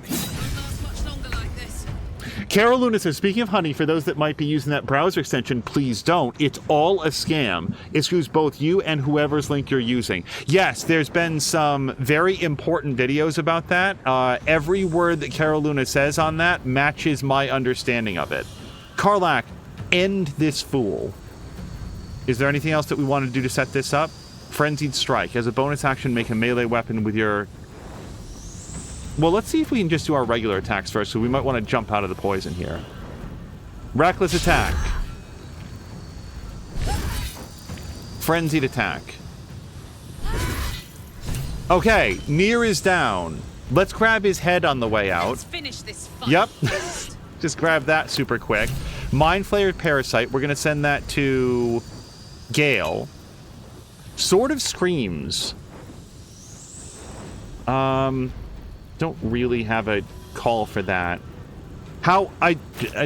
Carol Luna says, speaking of honey, for those that might be using that browser extension, please don't. It's all a scam. It screws both you and whoever's link you're using. Yes, there's been some very important videos about that. Every word that Carol Luna says on that matches my understanding of it. Karlach, end this fool. Is there anything else that we want to do to set this up? Frenzied Strike. As a bonus action, make a melee weapon with your... well, let's see if we can just do our regular attacks first, so we might want to jump out of the poison here. Reckless attack. Frenzied attack. Okay, Nere is down. Let's grab his head on the way out. Let's finish this fight. Yep. Just grab that super quick. Mind Flared Parasite. We're going to send that to Gale. Sword of Screams. Don't really have a call for that.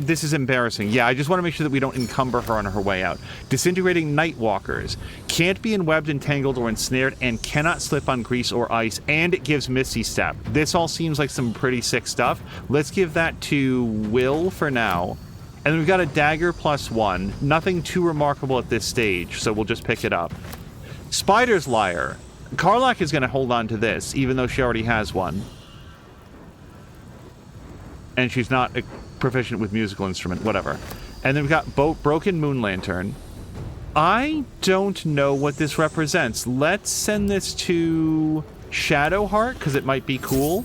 This is embarrassing. Yeah, I just want to make sure that we don't encumber her on her way out. Disintegrating Nightwalkers. Can't be enwebbed, entangled, or ensnared, and cannot slip on grease or ice, and it gives Misty Step. This all seems like some pretty sick stuff. Let's give that to Will for now. And then we've got a dagger +1. Nothing too remarkable at this stage, so we'll just pick it up. Spider's Lyre. Karlach is going to hold on to this, even though she already has one. And she's not proficient with musical instrument, whatever. And then we've got Broken Moon Lantern. I don't know what this represents. Let's send this to Shadowheart, because it might be cool.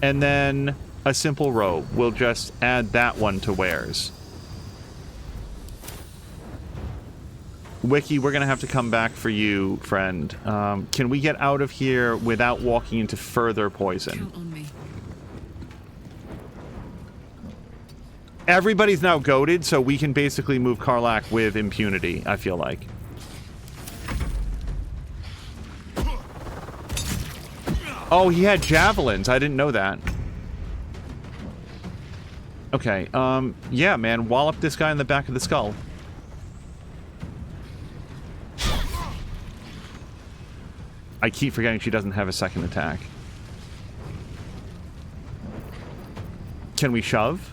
And then a simple robe. We'll just add that one to Wares. Wiki, we're going to have to come back for you, friend. Can we get out of here without walking into further poison? Count on me. Everybody's now goated, so we can basically move Karlach with impunity, I feel like. Oh, he had javelins. I didn't know that. Okay, yeah, man. Wallop this guy in the back of the skull. I keep forgetting she doesn't have a second attack. Can we shove?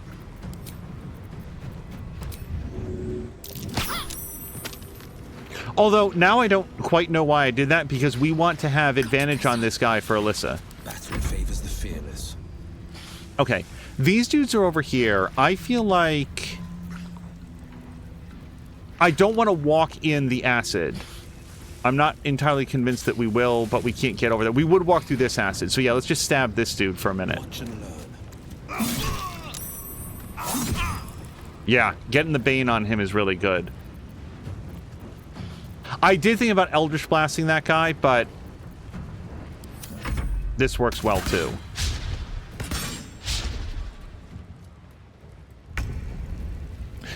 Although, now I don't quite know why I did that, because we want to have advantage on this guy for Alyssa. Battle favors the fearless. Okay, these dudes are over here. I feel like... I don't want to walk in the acid. I'm not entirely convinced that we will, but we can't get over that. We would walk through this acid. So yeah, let's just stab this dude for a minute. Watch and learn. Yeah, getting the Bane on him is really good. I did think about Eldritch Blasting that guy, but this works well too.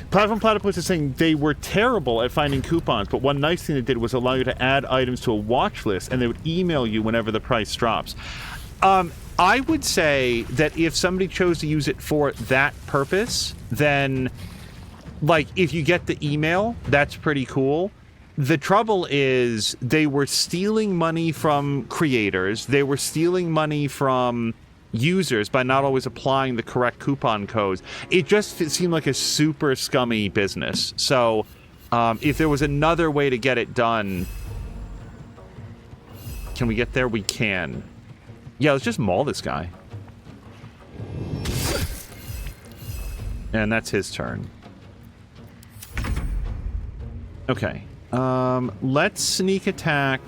Platform Platypus is saying they were terrible at finding coupons, but one nice thing they did was allow you to add items to a watch list, and they would email you whenever the price drops. I would say that if somebody chose to use it for that purpose, then, like, if you get the email, that's pretty cool. The trouble is they were stealing money from creators. They were stealing money from users by not always applying the correct coupon codes. It seemed like a super scummy business. So if there was another way to get it done... Can we get there? We can. Yeah, let's just maul this guy. And that's his turn. Okay. Let's sneak attack...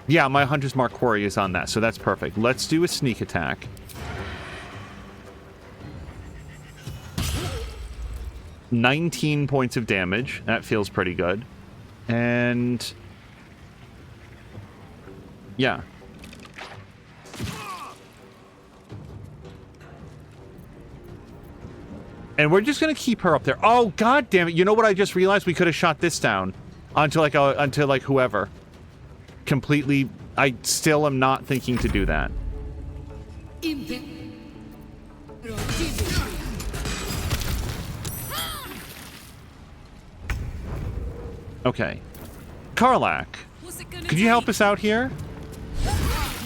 Yeah, my Hunter's Mark Quarry is on that, so that's perfect. Let's do a sneak attack. 19 points of damage. That feels pretty good. And... yeah. And we're just gonna keep her up there. Oh, god damn it. You know what I just realized? We could have shot this down. Onto like whoever. Completely, I still am not thinking to do that. Okay. Karlach, could you help us out here?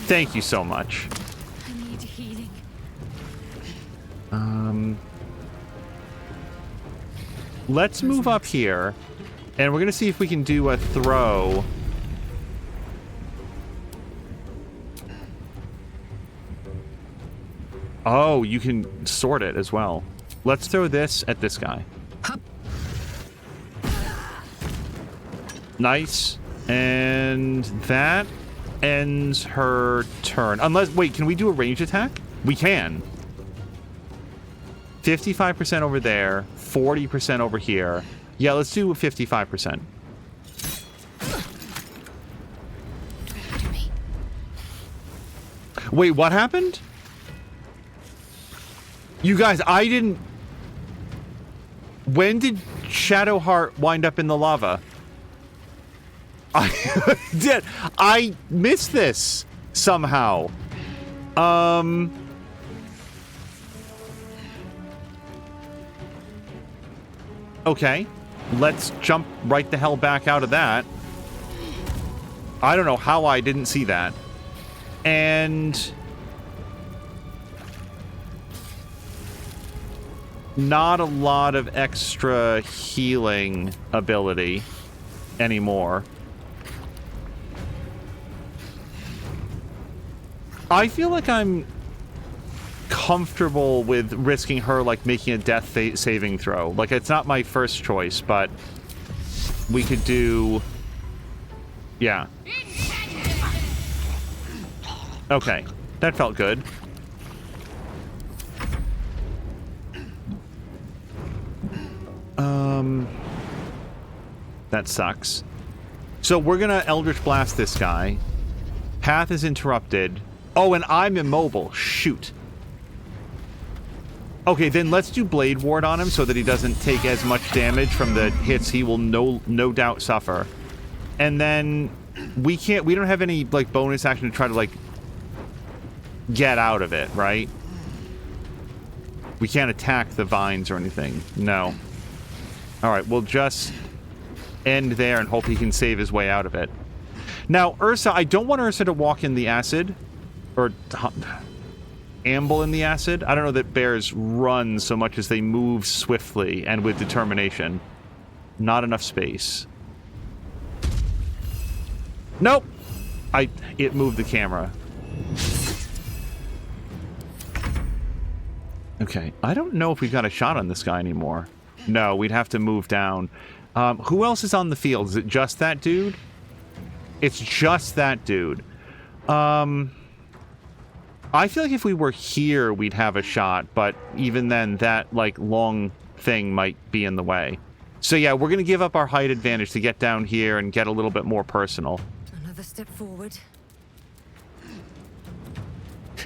Thank you so much. I need healing. Let's move up here, and we're gonna see if we can do a throw. Oh, you can sort it as well. Let's throw this at this guy. Nice. And that ends her turn. Unless, wait, can we do a ranged attack? We can. 55% over there, 40% over here. Yeah, let's do 55%. Wait, what happened? You guys, I didn't... When did Shadowheart wind up in the lava? I did. I missed this somehow. Okay. Let's jump right the hell back out of that. I don't know how I didn't see that. And... not a lot of extra healing ability anymore. I feel like I'm comfortable with risking her, like, making a death saving throw. Like, it's not my first choice, but we could do... yeah. Okay. That felt good. That sucks. So we're gonna Eldritch Blast this guy. Path is interrupted. Oh, and I'm immobile. Shoot. Okay, then let's do Blade Ward on him so that he doesn't take as much damage from the hits he will no doubt suffer. And then we don't have any, like, bonus action to try to, like, get out of it, right? We can't attack the vines or anything. No. Alright, we'll just end there and hope he can save his way out of it. Now, Ursa, I don't want Ursa to walk in the acid. Or amble in the acid. I don't know that bears run so much as they move swiftly and with determination. Not enough space. Nope! It moved the camera. Okay, I don't know if we've got a shot on this guy anymore. No, we'd have to move down. Who else is on the field? Is it just that dude? It's just that dude. I feel like if we were here, we'd have a shot, but even then, that, like, long thing might be in the way. So yeah, we're gonna give up our height advantage to get down here and get a little bit more personal. Another step forward.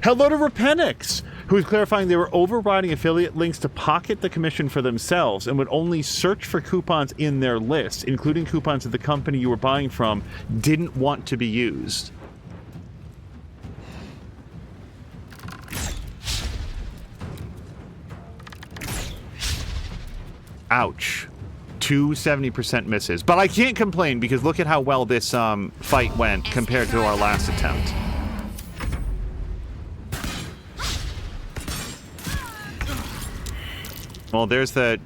Hello to Repenix, who is clarifying they were overriding affiliate links to pocket the commission for themselves and would only search for coupons in their list, including coupons that the company you were buying from didn't want to be used. Ouch. two 70% misses. But I can't complain because look at how well this fight went compared to our last attempt. Well, there's the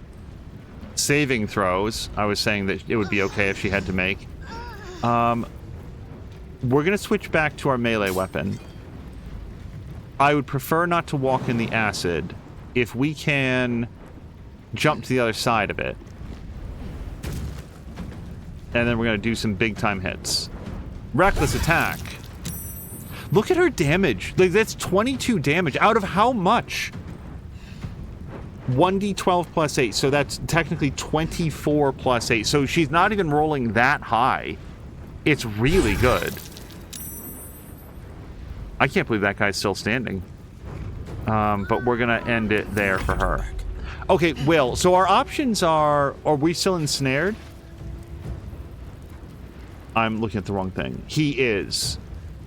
saving throws. I was saying that it would be okay if she had to make. We're going to switch back to our melee weapon. I would prefer not to walk in the acid if we can jump to the other side of it. And then we're going to do some big-time hits. Reckless attack. Look at her damage. Like, that's 22 damage. Out of how much? 1d12 plus 8. So that's technically 24 plus 8. So she's not even rolling that high. It's really good. I can't believe that guy's still standing. But we're going to end it there for her. Okay, Will, so our options are we still ensnared? I'm looking at the wrong thing. He is.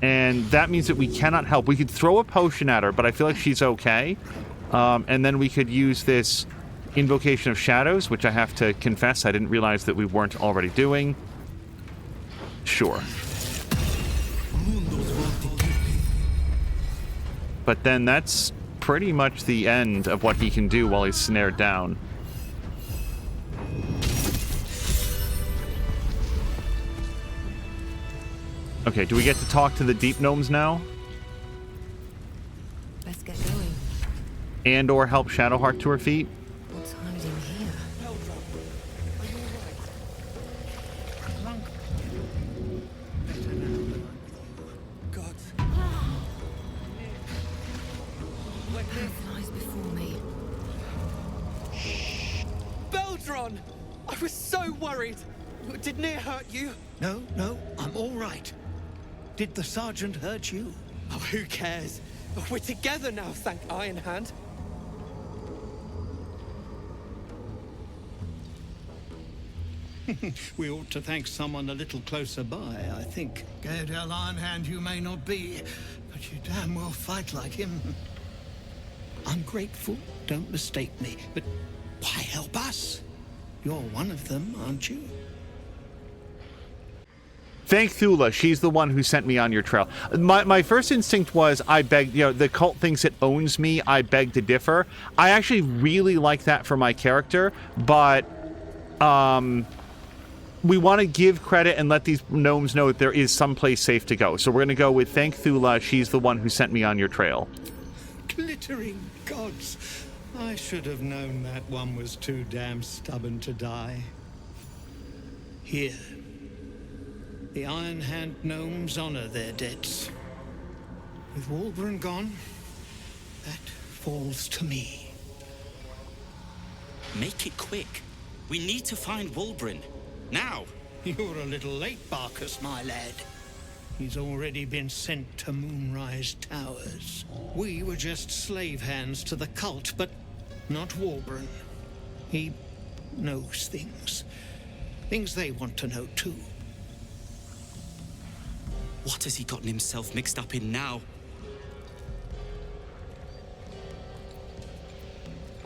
And that means that we cannot help. We could throw a potion at her, but I feel like she's okay. And then we could use this Invocation of Shadows, which I have to confess I didn't realize that we weren't already doing. Sure. But then that's pretty much the end of what he can do while he's snared down. Okay, do we get to talk to the deep gnomes now? Let's get going. And or help Shadowheart to her feet? What's hiding here? Death lies before me. Beldron! I was so worried. Did Nere hurt you? No, I'm all right. Did the sergeant hurt you? Oh, who cares? We're together now, thank Iron Hand. We ought to thank someone a little closer by, I think. Gaedel Ironhand you may not be, but you damn well fight like him. I'm grateful, don't mistake me, but why help us? You're one of them, aren't you? Thank Thula. She's the one who sent me on your trail. My first instinct was I beg, the cult thinks it owns me. I beg to differ. I actually really like that for my character, but we want to give credit and let these gnomes know that there is someplace safe to go. So we're going to go with thank Thula. She's the one who sent me on your trail. Glittering gods. I should have known that one was too damn stubborn to die. Here. The Iron Hand gnomes honor their debts. With Wulbren gone, that falls to me. Make it quick. We need to find Wulbren. Now! You're a little late, Barkus, my lad. He's already been sent to Moonrise Towers. We were just slave hands to the cult, but not Wulbren. He knows things. Things they want to know, too. What has he gotten himself mixed up in now?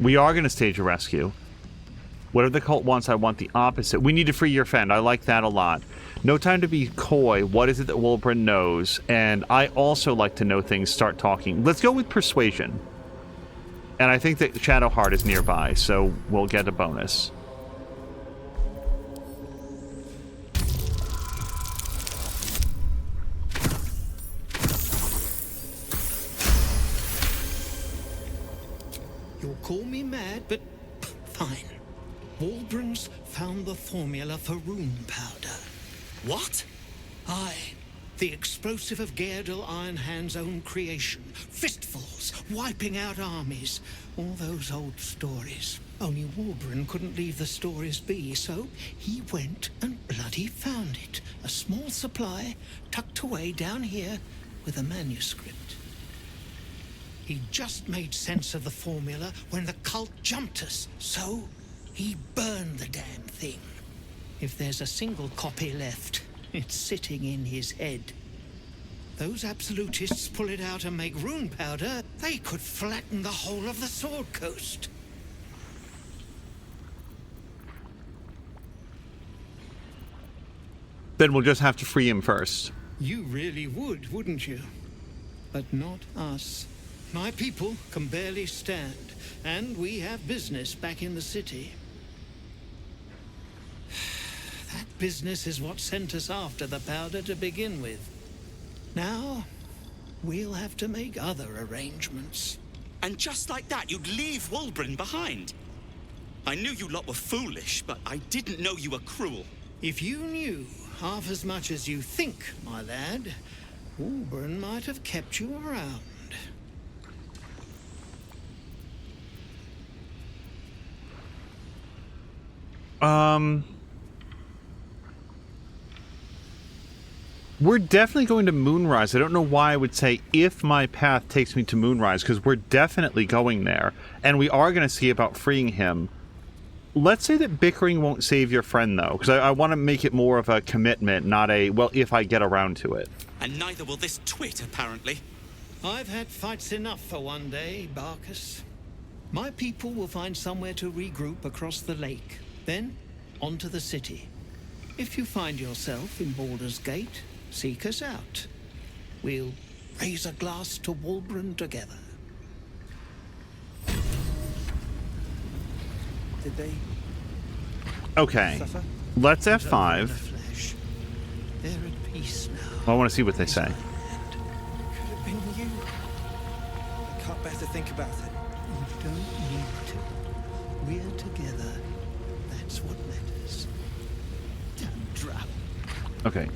We are going to stage a rescue. Whatever the cult wants, I want the opposite. We need to free your friend. I like that a lot. No time to be coy. What is it that Wulbren knows? And I also like to know things. Start talking. Let's go with persuasion. And I think that Shadowheart is nearby, so we'll get a bonus. You'll call me mad, but fine. Wulbren's found the formula for rune powder. What? Aye. The explosive of Gaedel Ironhand's own creation. Fistfuls, wiping out armies. All those old stories. Only Wulbren couldn't leave the stories be, so he went and bloody found it. A small supply, tucked away down here with a manuscript. He just made sense of the formula when the cult jumped us, so he burned the damn thing. If there's a single copy left, it's sitting in his head. Those absolutists pull it out and make rune powder, they could flatten the whole of the Sword Coast. Then we'll just have to free him first. You really would, wouldn't you? But not us. My people can barely stand, and we have business back in the city. That business is what sent us after the powder to begin with. Now, we'll have to make other arrangements. And just like that, you'd leave Wulbren behind. I knew you lot were foolish, but I didn't know you were cruel. If you knew half as much as you think, my lad, Wulbren might have kept you around. We're definitely going to Moonrise. I don't know why I would say if my path takes me to Moonrise, because we're definitely going there, and we are going to see about freeing him. Let's say that bickering won't save your friend, though, because I want to make it more of a commitment, not a, well, if I get around to it. And neither will this twit, apparently. I've had fights enough for one day, Barcus. My people will find somewhere to regroup across the lake, then onto the city. If you find yourself in Baldur's Gate, seek us out. We'll raise a glass to Wulbren together. Did they... Okay. suffer? Let's F5. They're at peace now. I want to see what they say. Could have been you. I can't bear to think about it. You don't need to. We're together. That's what matters. Don't drown. Okay.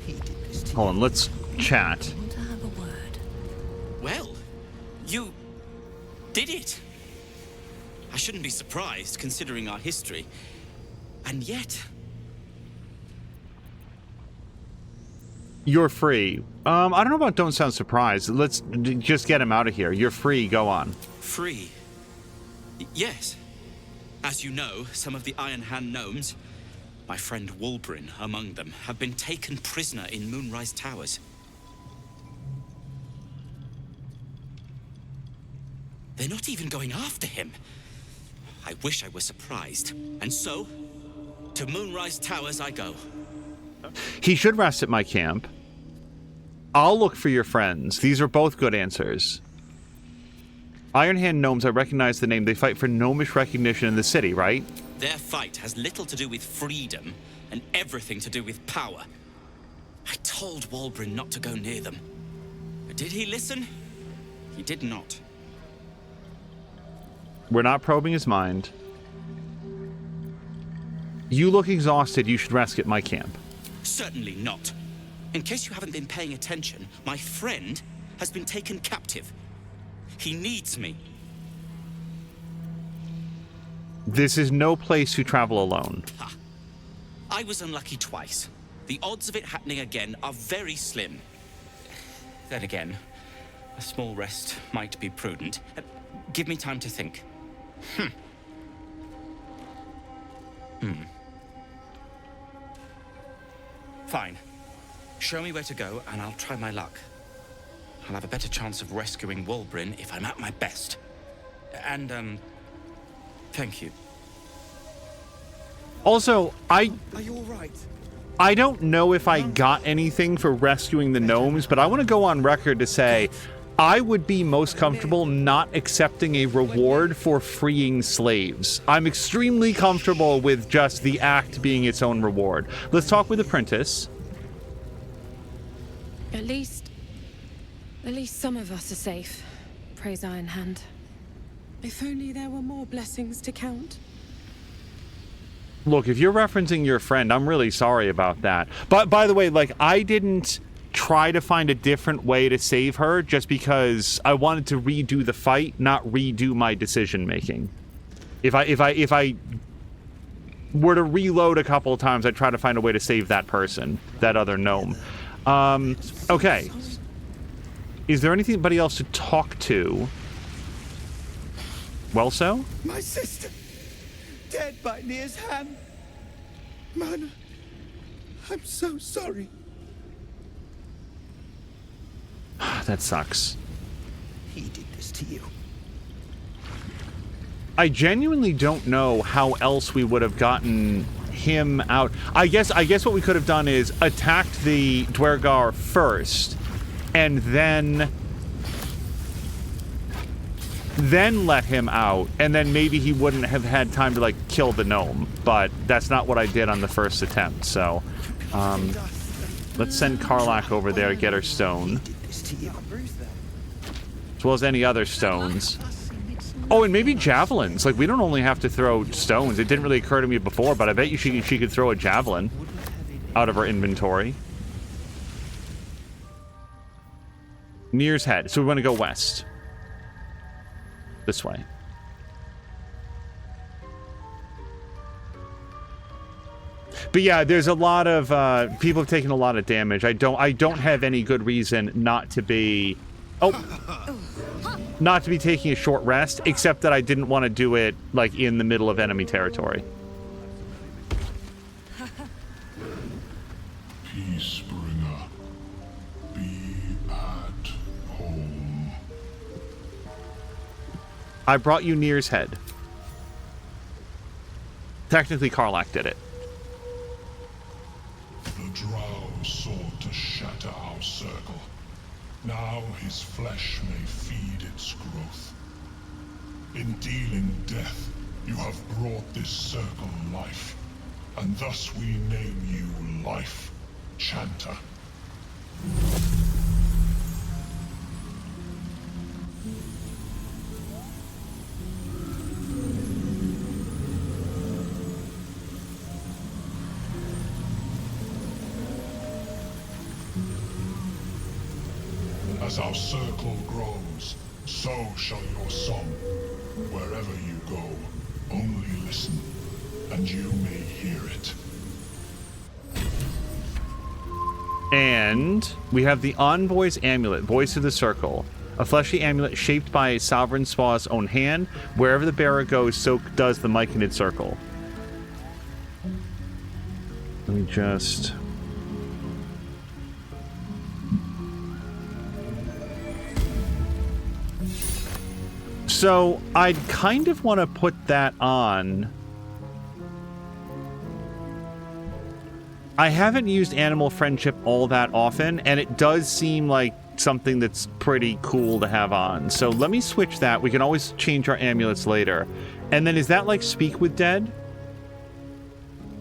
Hold on, let's chat. Want to have a word? Well, you did it. I shouldn't be surprised, considering our history. And yet... You're free. I don't know about don't sound surprised. Let's just get him out of here. You're free, go on. Free? Yes. As you know, some of the Iron Hand gnomes, my friend Wulbren among them, have been taken prisoner in Moonrise Towers. They're not even going after him. I wish I were surprised. And so, to Moonrise Towers I go. He should rest at my camp. I'll look for your friends. These are both good answers. Iron Hand gnomes, I recognize the name. They fight for gnomish recognition in the city, right? Their fight has little to do with freedom and everything to do with power. I told Wulbren not to go near them. But did he listen? He did not. We're not probing his mind. You look exhausted. You should rest at my camp. Certainly not. In case you haven't been paying attention, my friend has been taken captive. He needs me. This is no place to travel alone. Ha. I was unlucky twice. The odds of it happening again are very slim. Then again, a small rest might be prudent. Give me time to think. Fine. Show me where to go, and I'll try my luck. I'll have a better chance of rescuing Wulbren if I'm at my best. And, thank you. Also, Are you all right? I don't know if I got anything for rescuing the gnomes, but I want to go on record to say I would be most comfortable not accepting a reward for freeing slaves. I'm extremely comfortable with just the act being its own reward. Let's talk with Apprentice. At least some of us are safe. Praise Iron Hand. If only there were more blessings to count. Look, if you're referencing your friend, I'm really sorry about that. But by the way, like, I didn't try to find a different way to save her just because I wanted to redo the fight, not redo my decision making. If I were to reload a couple of times, I'd try to find a way to save that person, that other gnome. Okay. Is there anybody else to talk to? Well, so? My sister, dead by Nere's hand. Mana, I'm so sorry. That sucks. He did this to you. I genuinely don't know how else we would have gotten him out. I guess what we could have done is attacked the Dwergar first, and then let him out, and then maybe he wouldn't have had time to, like, kill the gnome. But that's not what I did on the first attempt, so... let's send Karlach over there to get her stone. As well as any other stones. Oh, and maybe javelins. Like, we don't only have to throw stones. It didn't really occur to me before, but I bet you she could throw a javelin out of her inventory. Nere's head. So we want to go west. This way. But yeah, there's a lot of people have taken a lot of damage. I don't have any good reason not to be not to be taking a short rest, except that I didn't want to do it like in the middle of enemy territory. Peacebringer, be at home. I brought you Nere's head. Technically, Karlach did it. The drow sought to shatter our circle. Now his flesh may feed its growth. In dealing death, you have brought this circle life, and thus we name you Life Chanter. As our circle grows, so shall your song. Wherever you go, only listen, and you may hear it. And we have the Envoy's Amulet, Voice of the Circle. A fleshy amulet shaped by a sovereign Spa's own hand. Wherever the bearer goes, so does the Myconid Circle. Let me just... So, I'd kind of want to put that on. I haven't used animal friendship all that often, and it does seem like something that's pretty cool to have on. So let me switch that. We can always change our amulets later. And then is that like Speak with Dead?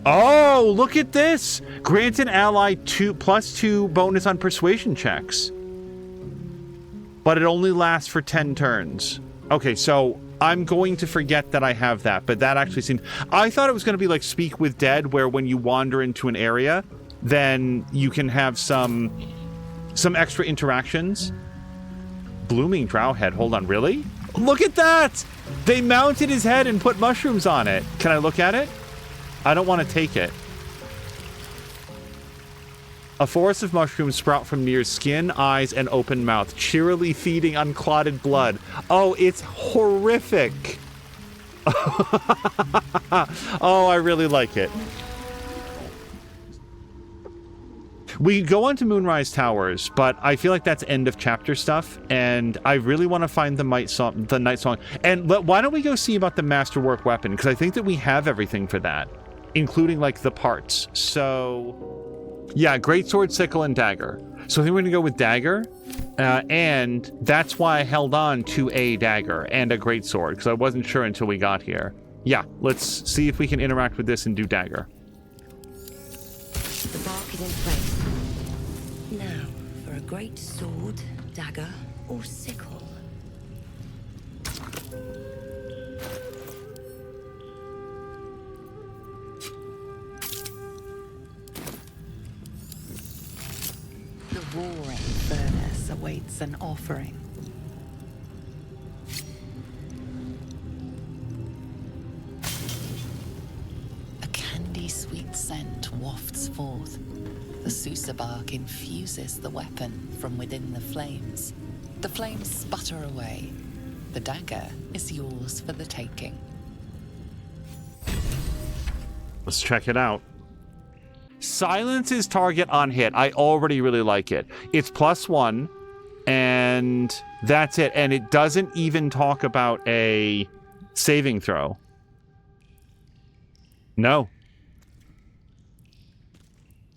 Oh, look at this! Grant an ally +2 bonus on persuasion checks. But it only lasts for 10 turns. Okay, so I'm going to forget that I have that, but that actually seemed... I thought it was going to be like Speak with Dead, where when you wander into an area, then you can have some extra interactions. Blooming Drow head. Hold on, really? Look at that! They mounted his head and put mushrooms on it. Can I look at it? I don't want to take it. A forest of mushrooms sprout from Nere's skin, eyes, and open mouth, cheerily feeding on clotted blood. Oh, it's horrific. Oh, I really like it. We go on to Moonrise Towers, but I feel like that's end of chapter stuff, and I really want to find the Night Song. And why don't we go see about the Masterwork weapon? Because I think that we have everything for that, including like the parts. So... yeah, greatsword, sickle, and dagger. So I think we're going to go with dagger, and that's why I held on to a dagger and a greatsword, because I wasn't sure until we got here. Yeah, let's see if we can interact with this and do dagger. The bark is in place. Now, for a great sword, dagger, or sickle. The roaring furnace awaits an offering. A candy-sweet scent wafts forth. The Susa bark infuses the weapon from within the flames. The flames sputter away. The dagger is yours for the taking. Let's check it out. Silences target on hit. I already really like it. It's +1, and that's it. And it doesn't even talk about a saving throw. No.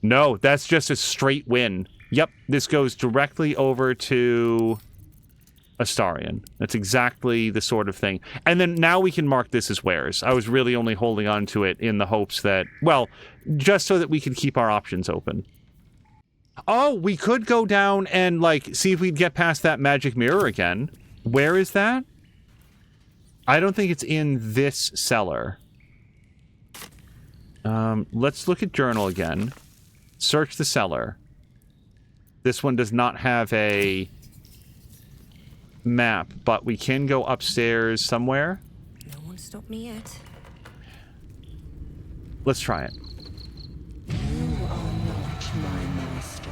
No, that's just a straight win. Yep, this goes directly over to Astarion. That's exactly the sort of thing. And then now we can mark this as wares. I was really only holding on to it in the hopes that, well, just so that we could keep our options open. Oh, we could go down and, like, see if we'd get past that magic mirror again. Where is that? I don't think it's in this cellar. Let's look at journal again. Search the cellar. This one does not have a map, but we can go upstairs somewhere. No one stopped me yet. Let's try it. You are not my master.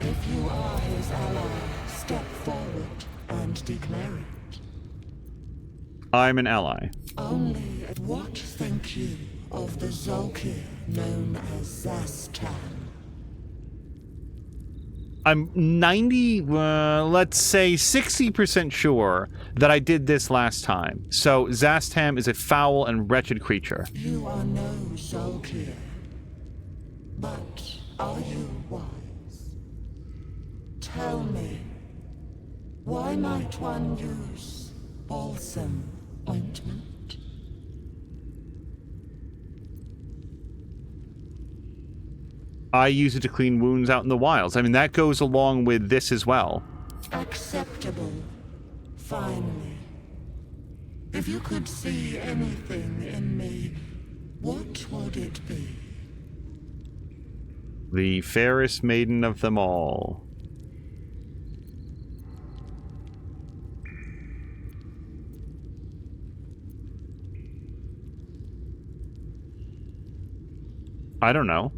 If you are his ally, step forward and declare it. I'm an ally. Only what think you of the Zolkir known as Zastan? I'm 90, let's say 60% sure that I did this last time. So Zastam is a foul and wretched creature. You are no Zolkir, but are you wise? Tell me, why might one use balsam ointment? I use it to clean wounds out in the wilds. I mean, that goes along with this as well. Acceptable. Finally. If you could see anything in me, what would it be? The fairest maiden of them all. I don't know.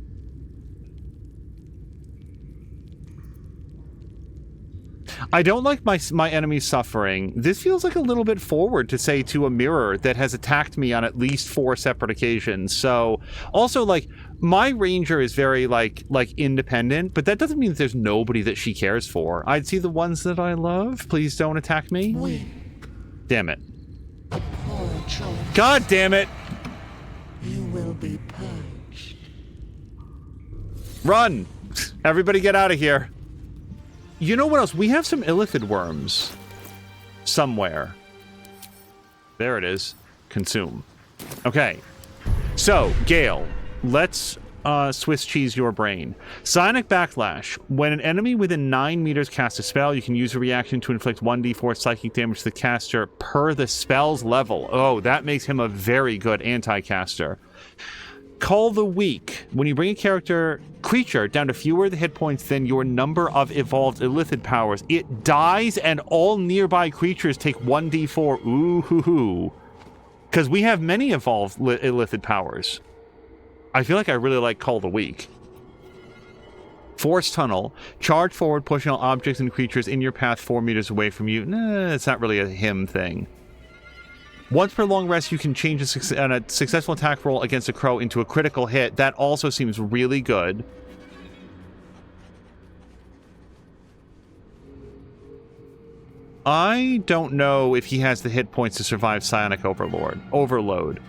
I don't like my enemies suffering. This feels like a little bit forward to say to a mirror that has attacked me on at least 4 separate occasions. So, also, like, my ranger is very, like independent, but that doesn't mean that there's nobody that she cares for. I'd see the ones that I love. Please don't attack me. Weep. Damn it. A poor choice. God damn it! You will be purged. Run! Everybody get out of here. You know what else? We have some illithid worms. Somewhere. There it is. Consume. Okay. So, Gale, let's Swiss cheese your brain. Psionic Backlash. When an enemy within 9 meters casts a spell, you can use a reaction to inflict 1d4 psychic damage to the caster per the spell's level. Oh, that makes him a very good anti-caster. Call the Weak. When you bring a creature down to fewer hit points than your number of evolved illithid powers, it dies and all nearby creatures take 1d4. Ooh hoo hoo. Because we have many evolved illithid powers. I feel like I really like Call the Weak. Force Tunnel. Charge forward, pushing all objects and creatures in your path 4 meters away from you. Nah, it's not really a him thing. Once per long rest, you can change a successful attack roll against a crow into a critical hit. That also seems really good. I don't know if he has the hit points to survive Psionic Overload.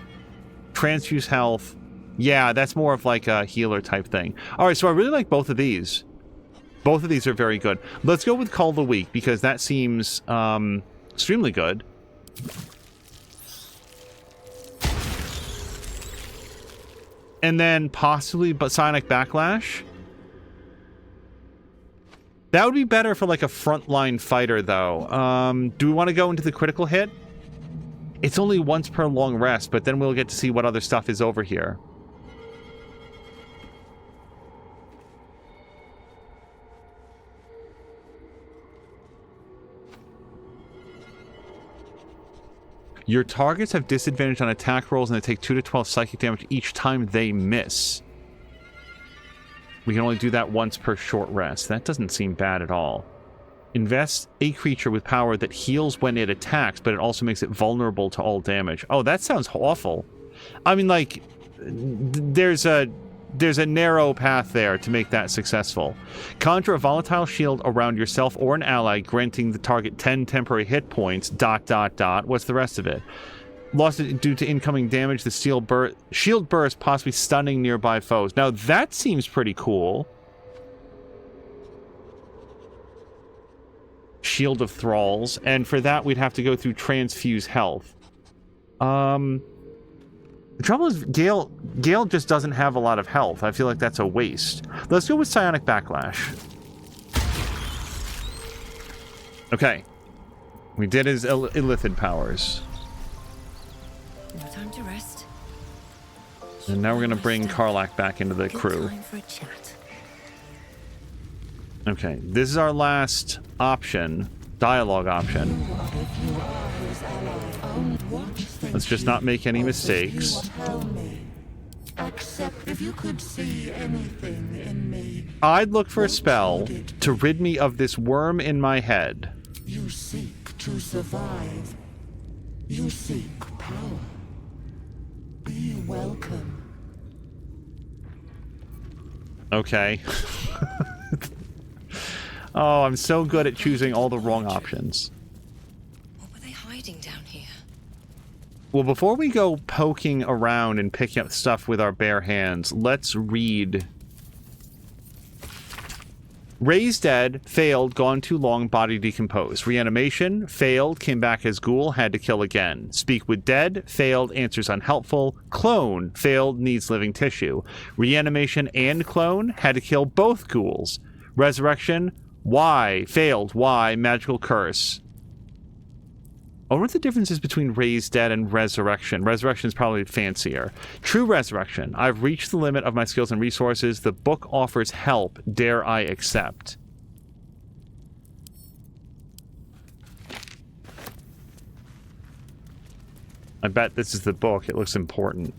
Transfuse health. Yeah, that's more of like a healer type thing. Alright, so I really like both of these. Both of these are very good. Let's go with Call the Weak, because that seems extremely good. And then possibly Psionic Backlash. That would be better for like a frontline fighter, though. Do we want to go into the critical hit? It's only once per long rest, but then we'll get to see what other stuff is over here. Your targets have disadvantage on attack rolls and they take 2 to 12 psychic damage each time they miss. We can only do that once per short rest. That doesn't seem bad at all. Invest a creature with power that heals when it attacks, but it also makes it vulnerable to all damage. Oh, that sounds awful. I mean, like, there's a narrow path there to make that successful. Conjure a volatile shield around yourself or an ally, granting the target 10 temporary hit points, ... What's the rest of it? Lost it due to incoming damage. The shield burst, possibly stunning nearby foes. Now that seems pretty cool. Shield of Thralls, and for that we'd have to go through Transfuse Health. The trouble is Gale just doesn't have a lot of health. I feel like that's a waste. Let's go with Psionic Backlash. Okay. We did his illithid powers. No time to rest. And now we're going to bring Karlach back into the crew. Time for a chat. Okay, this is our last option. Dialogue option. Let's just not make any mistakes. Except if you could see anything in me. I'd look for a spell to rid me of this worm in my head. You seek to survive. You seek power. Be welcome. Okay. Oh, I'm so good at choosing all the wrong options. What were they hiding down here? Well, before we go poking around and picking up stuff with our bare hands, let's read. Raised dead, failed, gone too long, body decomposed. Reanimation, failed, came back as ghoul, had to kill again. Speak with dead, failed, answers unhelpful. Clone, failed, needs living tissue. Reanimation and clone, had to kill both ghouls. Resurrection, why, failed, why, magical curse. I wonder what the difference is between raised dead and resurrection. Resurrection is probably fancier. True resurrection. I've reached the limit of my skills and resources. The book offers help. Dare I accept? I bet this is the book. It looks important.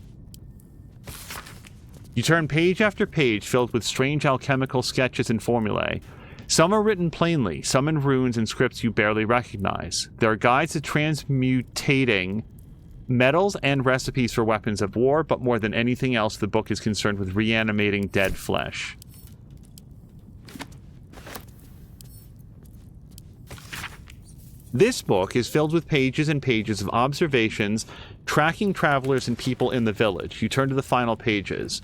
You turn page after page filled with strange alchemical sketches and formulae. Some are written plainly, some in runes and scripts you barely recognize. There are guides to transmutating metals and recipes for weapons of war, but more than anything else, the book is concerned with reanimating dead flesh. This book is filled with pages and pages of observations, tracking travelers and people in the village. You turn to the final pages.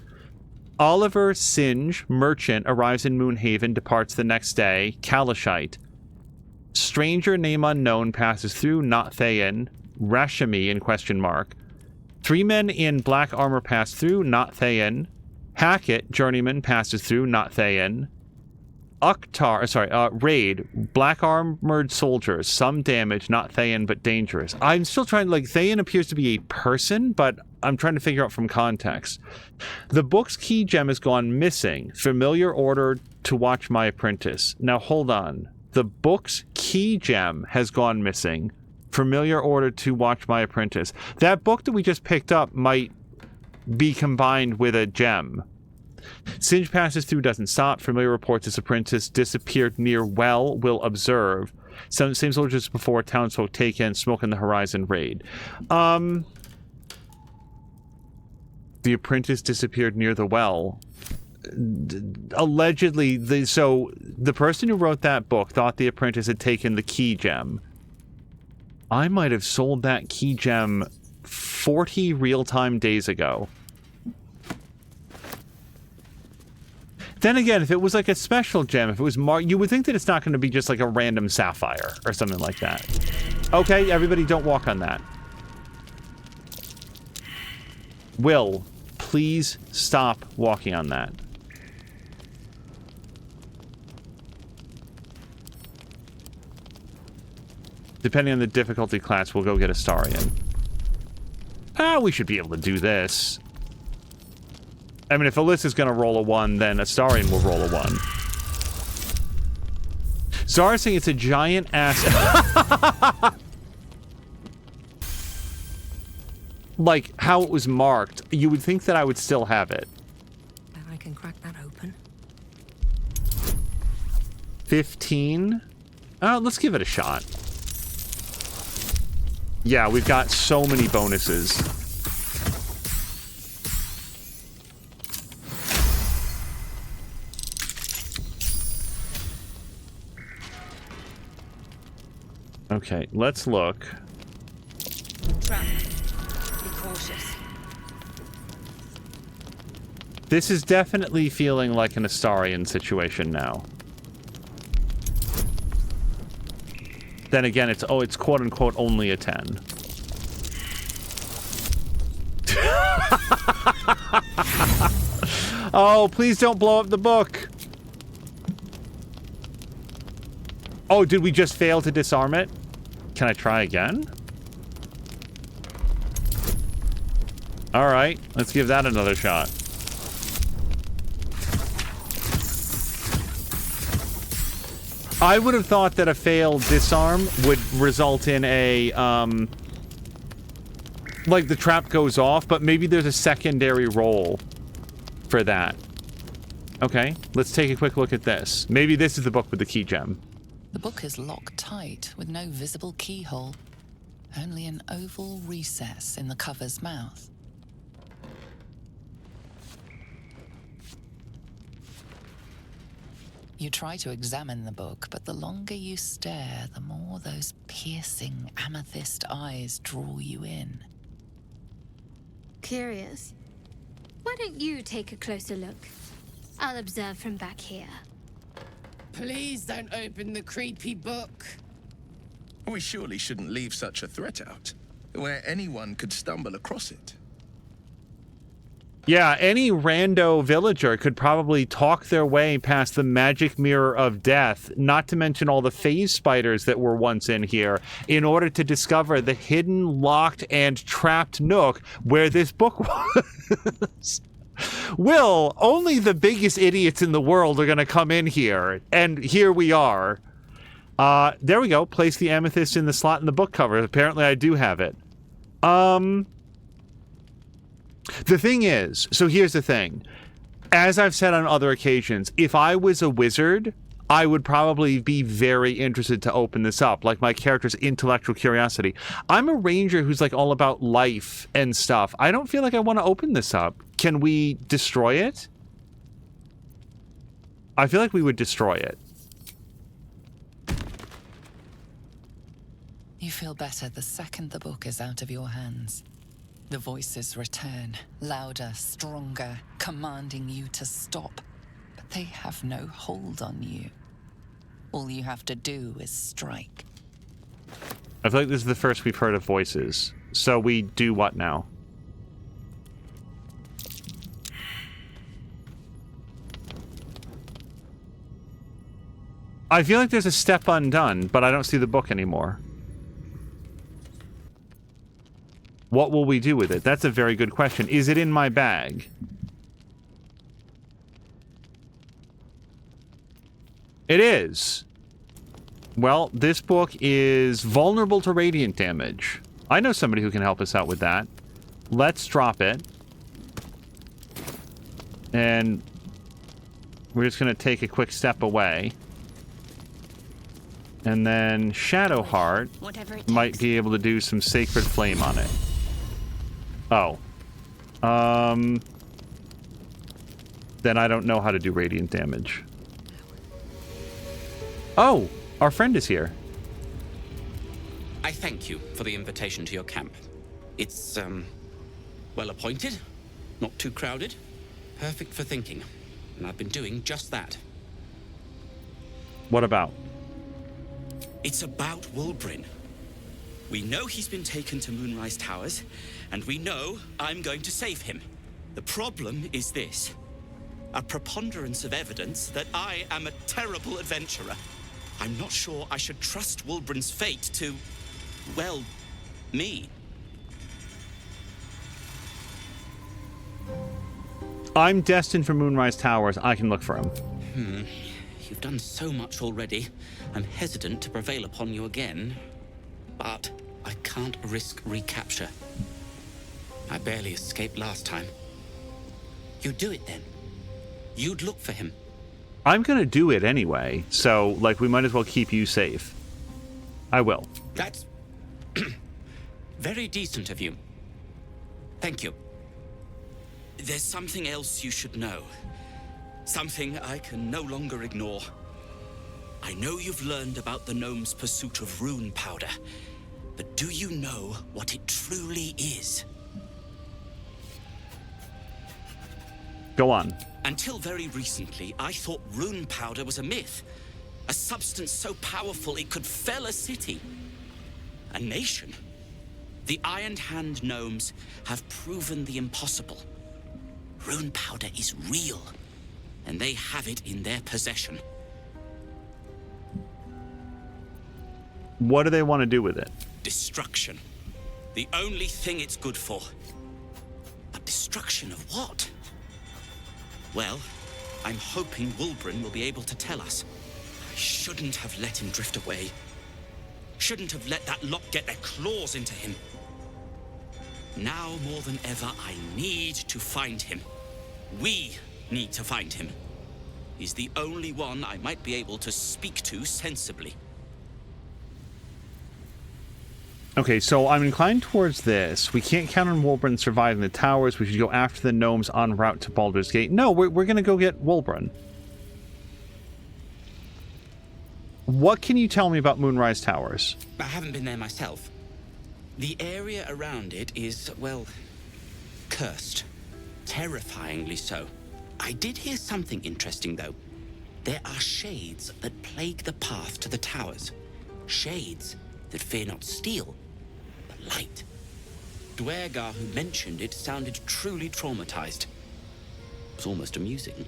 Oliver Singe, merchant, arrives in Moonhaven, departs the next day. Kalashite. Stranger, name unknown, passes through, not Thayan. Rashami, in question mark. 3 men in black armor pass through, not Thayan. Hackett, journeyman, passes through, not Thayan. Raid, black armored soldiers, some damage, not Thayan, but dangerous. I'm still trying, like, Thayan appears to be a person, but I'm trying to figure out from context. The book's key gem has gone missing. Familiar order to watch my apprentice. Now hold on. The book's key gem has gone missing. Familiar order to watch my apprentice. That book that we just picked up might be combined with a gem. Singe passes through, doesn't stop. Familiar reports his apprentice disappeared near well, will observe. Same soldiers before, townsfolk take in, smoke in the horizon, raid. The apprentice disappeared near the well. Allegedly, so the person who wrote that book thought the apprentice had taken the key gem. I might have sold that key gem 40 real-time days ago. Then again, if it was like a special gem, if it was you would think that it's not going to be just like a random sapphire or something like that. Okay, everybody don't walk on that. Will, please stop walking on that. Depending on the difficulty class, we'll go get Astarion. We should be able to do this. I mean, if Alyssa's gonna roll a 1, then Astarion will roll a 1. Zara's saying it's a giant ass... Like, how it was marked. You would think that I would still have it. Bet I can crack that open. 15? Let's give it a shot. Yeah, we've got so many bonuses. Okay, let's look. Trap. cautious. This is definitely feeling like an Astarian situation now. Then again, it's quote-unquote only a 10. Oh, please don't blow up the book. Oh, did we just fail to disarm it? Can I try again? All right, let's give that another shot. I would have thought that a failed disarm would result in a, like the trap goes off, but maybe there's a secondary roll for that. Okay, let's take a quick look at this. Maybe this is the book with the key gem. The book is locked tight with no visible keyhole, only an oval recess in the cover's mouth. You try to examine the book, but the longer you stare, the more those piercing amethyst eyes draw you in. Curious. Why don't you take a closer look? I'll observe from back here. Please don't open the creepy book. We surely shouldn't leave such a threat out, where anyone could stumble across it. Yeah, any rando villager could probably talk their way past the magic mirror of death, not to mention all the phase spiders that were once in here, in order to discover the hidden, locked, and trapped nook where this book was. Will, only the biggest idiots in the world are going to come in here, and here we are. There we go. Place the amethyst in the slot in the book cover. Apparently I do have it. The thing is, so here's the thing. As I've said on other occasions, if I was a wizard, I would probably be very interested to open this up, like my character's intellectual curiosity. I'm a ranger who's like all about life and stuff. I don't feel like I want to open this up. Can we destroy it? I feel like we would destroy it. You feel better the second the book is out of your hands. The voices return, louder, stronger, commanding you to stop. But they have no hold on you. All you have to do is strike. I feel like this is the first we've heard of voices. So we do what now? I feel like there's a step undone, but I don't see the book anymore. What will we do with it? That's a very good question. Is it in my bag? It is. Well, this book is vulnerable to radiant damage. I know somebody who can help us out with that. Let's drop it. And we're just going to take a quick step away. And then Shadowheart might be able to do some Sacred Flame on it. Oh. Then I don't know how to do radiant damage. Oh, our friend is here. I thank you for the invitation to your camp. It's, well appointed, not too crowded, perfect for thinking. And I've been doing just that. What about? It's about Wulbren. We know he's been taken to Moonrise Towers, and we know I'm going to save him. The problem is this: a preponderance of evidence that I am a terrible adventurer. I'm not sure I should trust Wulbren's fate to, well, me. I'm destined for Moonrise Towers. I can look for him. You've done so much already. I'm hesitant to prevail upon you again. But I can't risk recapture. I barely escaped last time. You'd do it then. You'd look for him. I'm gonna do it anyway, so, like, we might as well keep you safe. I will. That's very decent of you. Thank you. There's something else you should know. Something I can no longer ignore. I know you've learned about the gnome's pursuit of rune powder, but do you know what it truly is? Go on. Until very recently, I thought rune powder was a myth. A substance so powerful it could fell a city. A nation. The Iron Hand gnomes have proven the impossible. Rune powder is real, and they have it in their possession. What do they want to do with it? Destruction. The only thing it's good for. But destruction of what? Well, I'm hoping Wulbren will be able to tell us. I shouldn't have let him drift away. Shouldn't have let that lot get their claws into him. Now more than ever, I need to find him. We need to find him. He's the only one I might be able to speak to sensibly. Okay, so I'm inclined towards this. We can't count on Wulbren surviving the towers. We should go after the gnomes en route to Baldur's Gate. No, we're going to go get Wulbren. What can you tell me about Moonrise Towers? I haven't been there myself. The area around it is, well, cursed. Terrifyingly so. I did hear something interesting, though. There are shades that plague the path to the towers. Shades that fear not steel, but light. Dwergar, who mentioned it, sounded truly traumatized. It was almost amusing.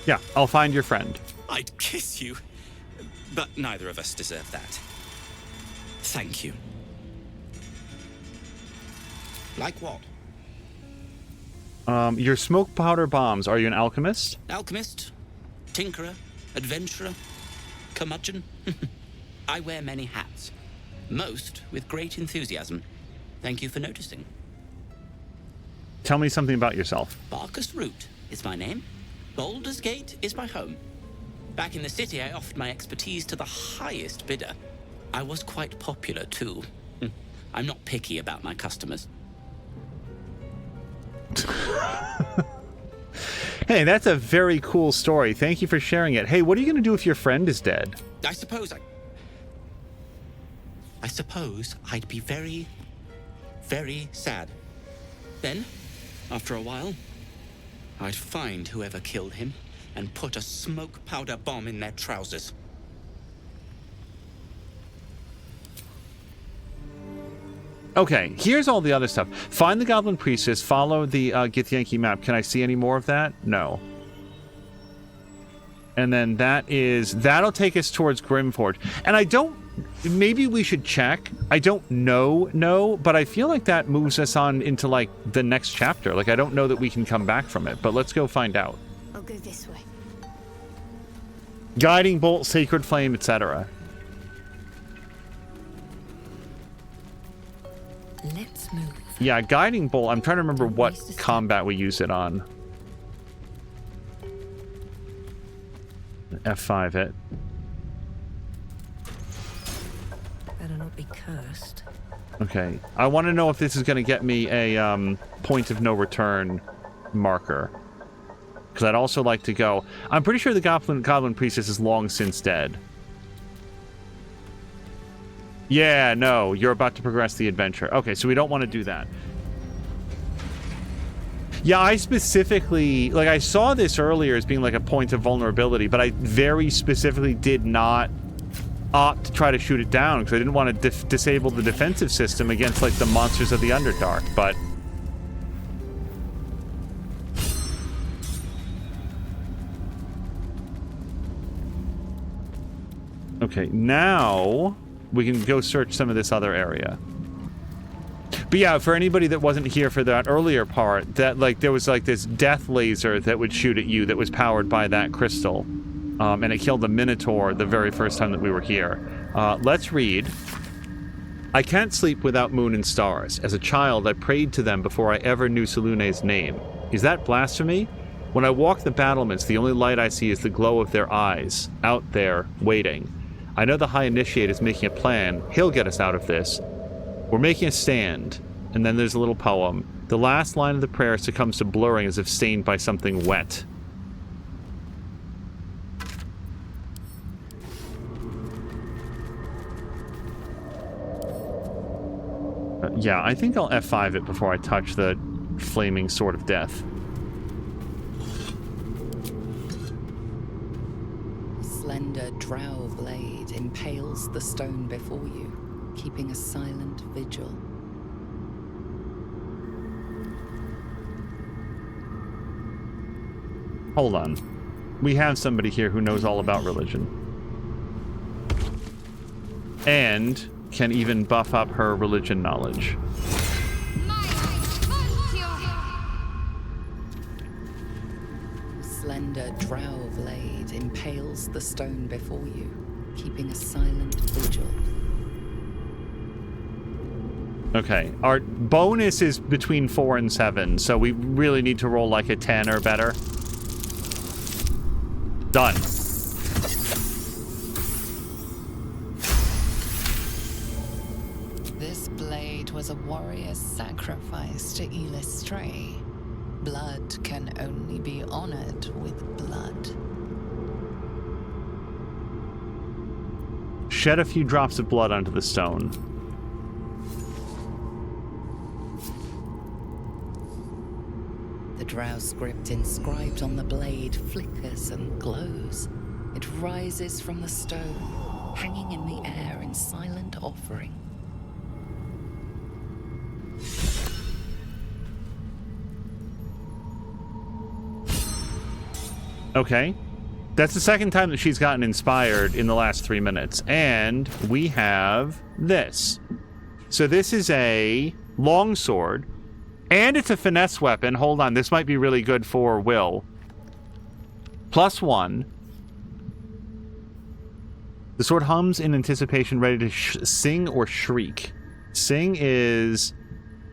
Yeah, I'll find your friend. I'd kiss you, but neither of us deserve that. Thank you. Like what? Your smoke powder bombs. Are you an alchemist? Alchemist, tinkerer, adventurer, curmudgeon. I wear many hats, most with great enthusiasm. Thank you for noticing. Tell me something about yourself. Barkus Root is my name. Baldur's Gate is my home. Back in the city, I offered my expertise to the highest bidder. I was quite popular, too. I'm not picky about my customers. Hey, that's a very cool story. Thank you for sharing it. Hey, what are you going to do if your friend is dead? I suppose I'd be very, very sad. Then, after a while, I'd find whoever killed him and put a smoke powder bomb in their trousers. Okay, here's all the other stuff. Find the Goblin Priestess, follow the Githyanki map. Can I see any more of that? No. And then that'll take us towards Grimforge. And maybe we should check. I don't know, but I feel like that moves us on into, like, the next chapter. Like, I don't know that we can come back from it, but let's go find out. I'll go this way. Guiding Bolt, Sacred Flame, etc. Let's move. Yeah, Guiding Bolt. I'm trying to remember what combat we use it on. F5 it. Better not be cursed. Okay. I want to know if this is going to get me a point of no return marker. Because I'd also like to go... I'm pretty sure the Goblin Priestess is long since dead. Yeah, no. You're about to progress the adventure. Okay, so we don't want to do that. Yeah, I specifically... Like, I saw this earlier as being like a point of vulnerability, but I very specifically did not opt to try to shoot it down because I didn't want to disable the defensive system against, like, the monsters of the Underdark, but... Okay, now we can go search some of this other area. But yeah, for anybody that wasn't here for that earlier part, that, like, there was, like, this death laser that would shoot at you that was powered by that crystal. And it killed the Minotaur the very first time that we were here. Let's read. I can't sleep without moon and stars. As a child, I prayed to them before I ever knew Selune's name. Is that blasphemy? When I walk the battlements, the only light I see is the glow of their eyes, out there, waiting. I know the High Initiate is making a plan. He'll get us out of this. We're making a stand. And then there's a little poem. The last line of the prayer succumbs to blurring as if stained by something wet. Yeah, I think I'll F5 it before I touch the flaming sword of death. A slender drow blade impales the stone before you, keeping a silent vigil. Hold on. We have somebody here who knows all about religion. And can even buff up her religion knowledge. A slender drow blade impales the stone before you, keeping a silent vigil. Okay, our bonus is between 4 and 7, so we really need to roll like a 10 or better. Done. This blade was a warrior's sacrifice to Illustray. Blood can only be honored with blood. Shed a few drops of blood onto the stone. The drow script inscribed on the blade flickers and glows. It rises from the stone, hanging in the air in silent offering. Okay. That's the second time that she's gotten inspired in the last 3 minutes. And we have this. So this is a longsword. And it's a finesse weapon. Hold on, this might be really good for Will. +1. The sword hums in anticipation, ready to sing or shriek. Sing is...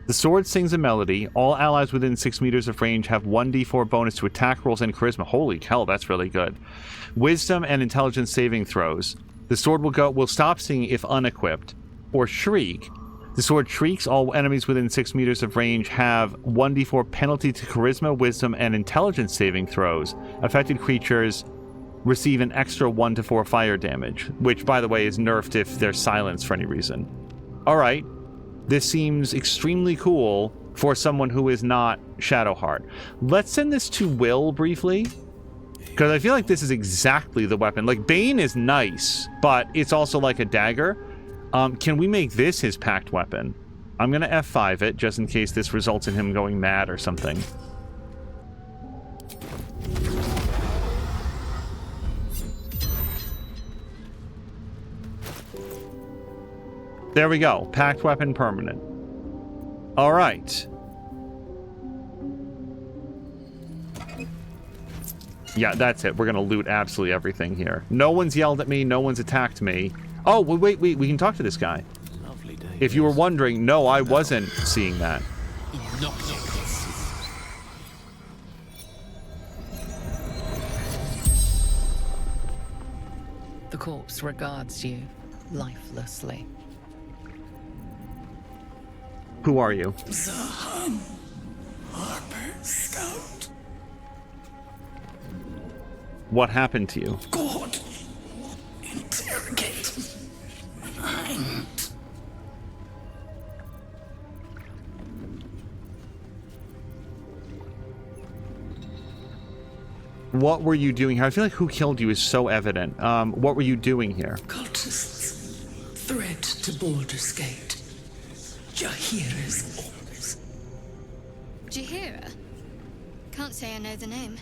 The sword sings a melody. All allies within 6 meters of range have 1d4 bonus to attack rolls and charisma. Holy hell, that's really good. Wisdom and intelligence saving throws. The sword will stop singing if unequipped. Or shriek. The sword shrieks. All enemies within 6 meters of range have 1d4 penalty to charisma, wisdom, and intelligence saving throws. Affected creatures receive an extra 1 to 4 fire damage, which, by the way, is nerfed if they're silenced for any reason. Alright. This seems extremely cool for someone who is not Shadowheart. Let's send this to Will briefly, because I feel like this is exactly the weapon. Like, Bane is nice, but it's also like a dagger. Can we make this his pact weapon? I'm going to F5 it, just in case this results in him going mad or something. There we go. Pact weapon permanent. All right. Yeah, that's it. We're going to loot absolutely everything here. No one's yelled at me. No one's attacked me. Oh, wait. We can talk to this guy. Lovely day. If you were wondering, no, I wasn't seeing that. The corpse regards you lifelessly. Who are you? Zahan, Harper Scout. What happened to you? God, interrogate. I'm... What were you doing here? I feel like who killed you is so evident. What were you doing here? Cultists. Threat to Baldur's Gate. Jaheira's orders. Jaheira? Can't say I know the name.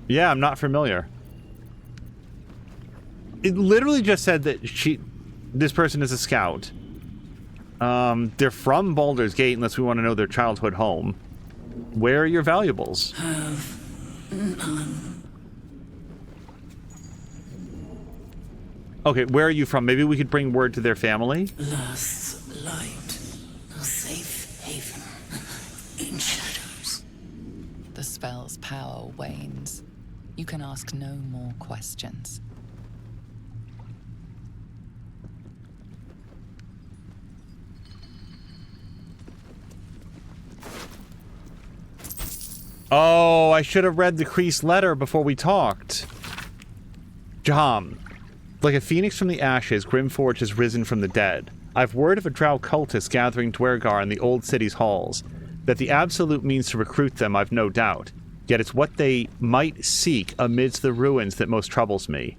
Yeah, I'm not familiar. It literally just said that this person is a scout. They're from Baldur's Gate, unless we want to know their childhood home. Where are your valuables? Have none. Okay, where are you from? Maybe we could bring word to their family? Last light, a safe haven in shadows. The spell's power wanes. You can ask no more questions. Oh, I should have read the Kreese letter before we talked. Jaham. Like a phoenix from the ashes, Grimforge has risen from the dead. I've word of a drow cultist gathering Dwergar in the old city's halls. That the absolute means to recruit them, I've no doubt. Yet it's what they might seek amidst the ruins that most troubles me.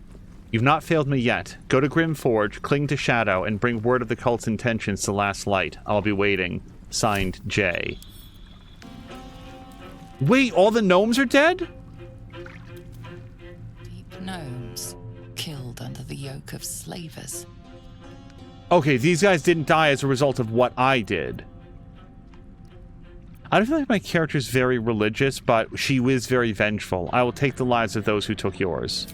You've not failed me yet. Go to Grim Forge, cling to Shadow, and bring word of the cult's intentions to Last Light. I'll be waiting. Signed, Jay. Wait, all the gnomes are dead? Deep gnomes, killed under the yoke of slavers. Okay, these guys didn't die as a result of what I did. I don't feel like my character's very religious, but she is very vengeful. I will take the lives of those who took yours.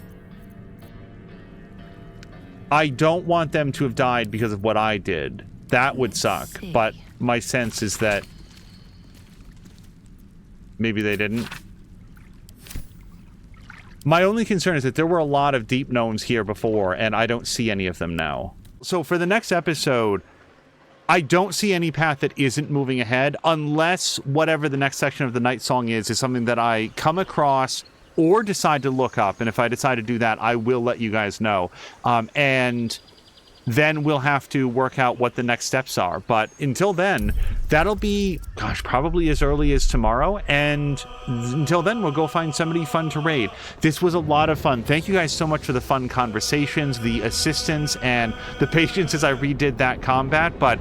I don't want them to have died because of what I did. That would suck, but my sense is that maybe they didn't. My only concern is that there were a lot of deep gnomes here before, and I don't see any of them now. So for the next episode, I don't see any path that isn't moving ahead, unless whatever the next section of the Night Song is something that I come across or decide to look up. And if I decide to do that, I will let you guys know. And then we'll have to work out what the next steps are. But until then, that'll be, gosh, probably as early as tomorrow. And until then, we'll go find somebody fun to raid. This was a lot of fun. Thank you guys so much for the fun conversations, the assistance, and the patience as I redid that combat. But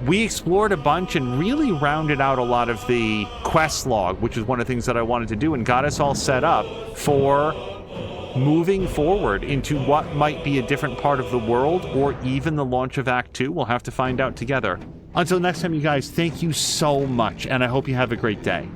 we explored a bunch and really rounded out a lot of the quest log, which is one of the things that I wanted to do, and got us all set up for moving forward into what might be a different part of the world, or even the launch of Act 2. We'll have to find out together. Until next time, you guys, thank you so much, and I hope you have a great day.